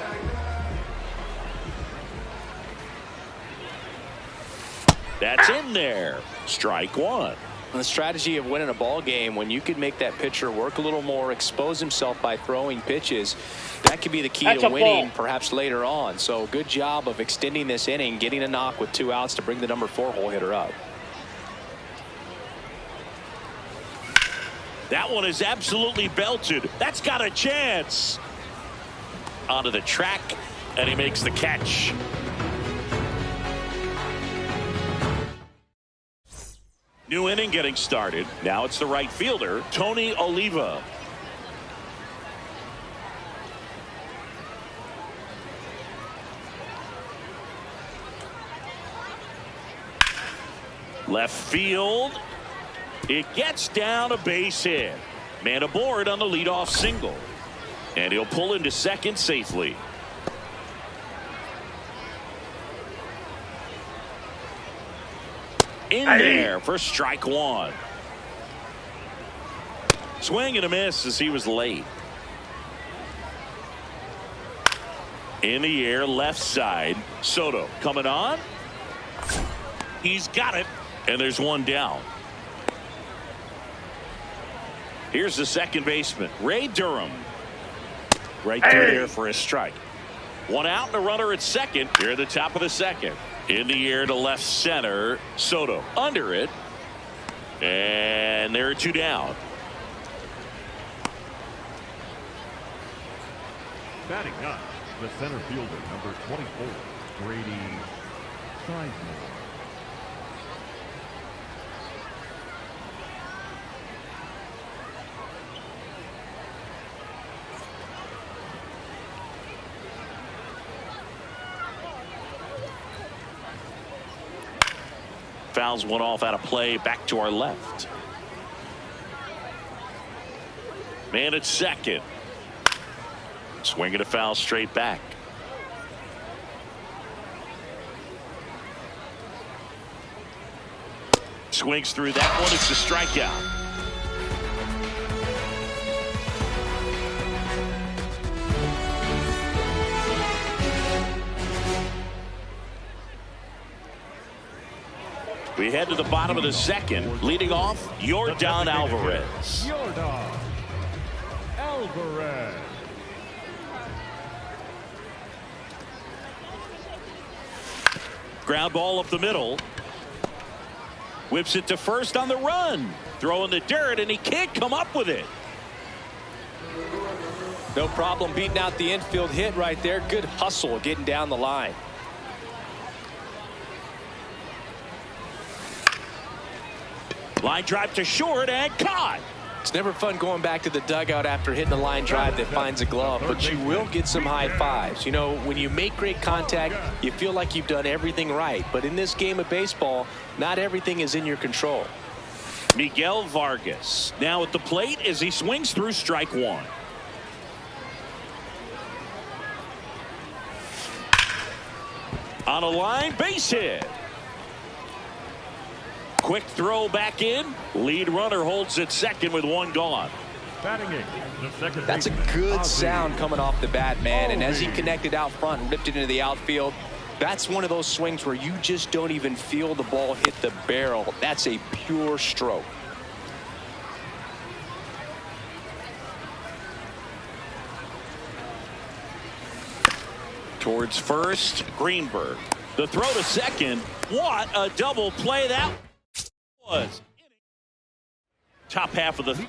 B: That's in there. Strike 1.
G: The strategy of winning a ball game, when you could make that pitcher work a little more, expose himself by throwing pitches, that could be the key
D: That's
G: to
D: a
G: winning
D: ball.
G: perhaps later on. So good job of extending this inning, getting a knock with 2 outs to bring the number 4 hole hitter up.
B: That one is absolutely belted. That's got a chance. Onto the track, and he makes the catch. New inning getting started. Now it's the right fielder, Tony Oliva. Left field. It gets down a base hit. Man aboard on the leadoff single. And he'll pull into second safely. In there for strike 1. Swing and a miss as he was late. In the air, left side. Soto coming on. He's got it. And there's one down. Here's the second baseman, Ray Durham. Right through there for a strike. One out and a runner at second. Here at the top of the second. In the air to left center. Soto under it. And there are two down.
E: Batting up, the center fielder, number 24, Brady Sizemore.
B: Fouls one off out of play. Back to our left. Man at second. Swinging a foul straight back. Swings through that one. It's a strikeout. We head to the bottom of the second. Leading off, Yordan Alvarez.
E: Yordan Alvarez.
B: Ground ball up the middle. Whips it to first on the run. Throwing the dirt, and he can't come up with it.
C: No problem beating out the infield hit right there. Good hustle getting down the line.
B: Line drive to short and caught.
C: It's never fun going back to the dugout after hitting a line drive that finds a glove, but you will get some high fives. You know, when you make great contact, you feel like you've done everything right. But in this game of baseball, not everything is in your control.
B: Miguel Vargas now at the plate as he swings through strike one. On a line, base hit. Quick throw back in. Lead runner holds at second with one gone.
E: Batting eighth, the second
C: That's a
E: baseman,
C: good
E: Ozzie
C: sound coming off the bat, man. And as he
E: Albies.
C: connected out front and ripped it into the outfield, that's one of those swings where you just don't even feel the ball hit the barrel. That's a pure stroke.
B: Towards first, Greenberg. The throw to second. What a double play that was. Top half of the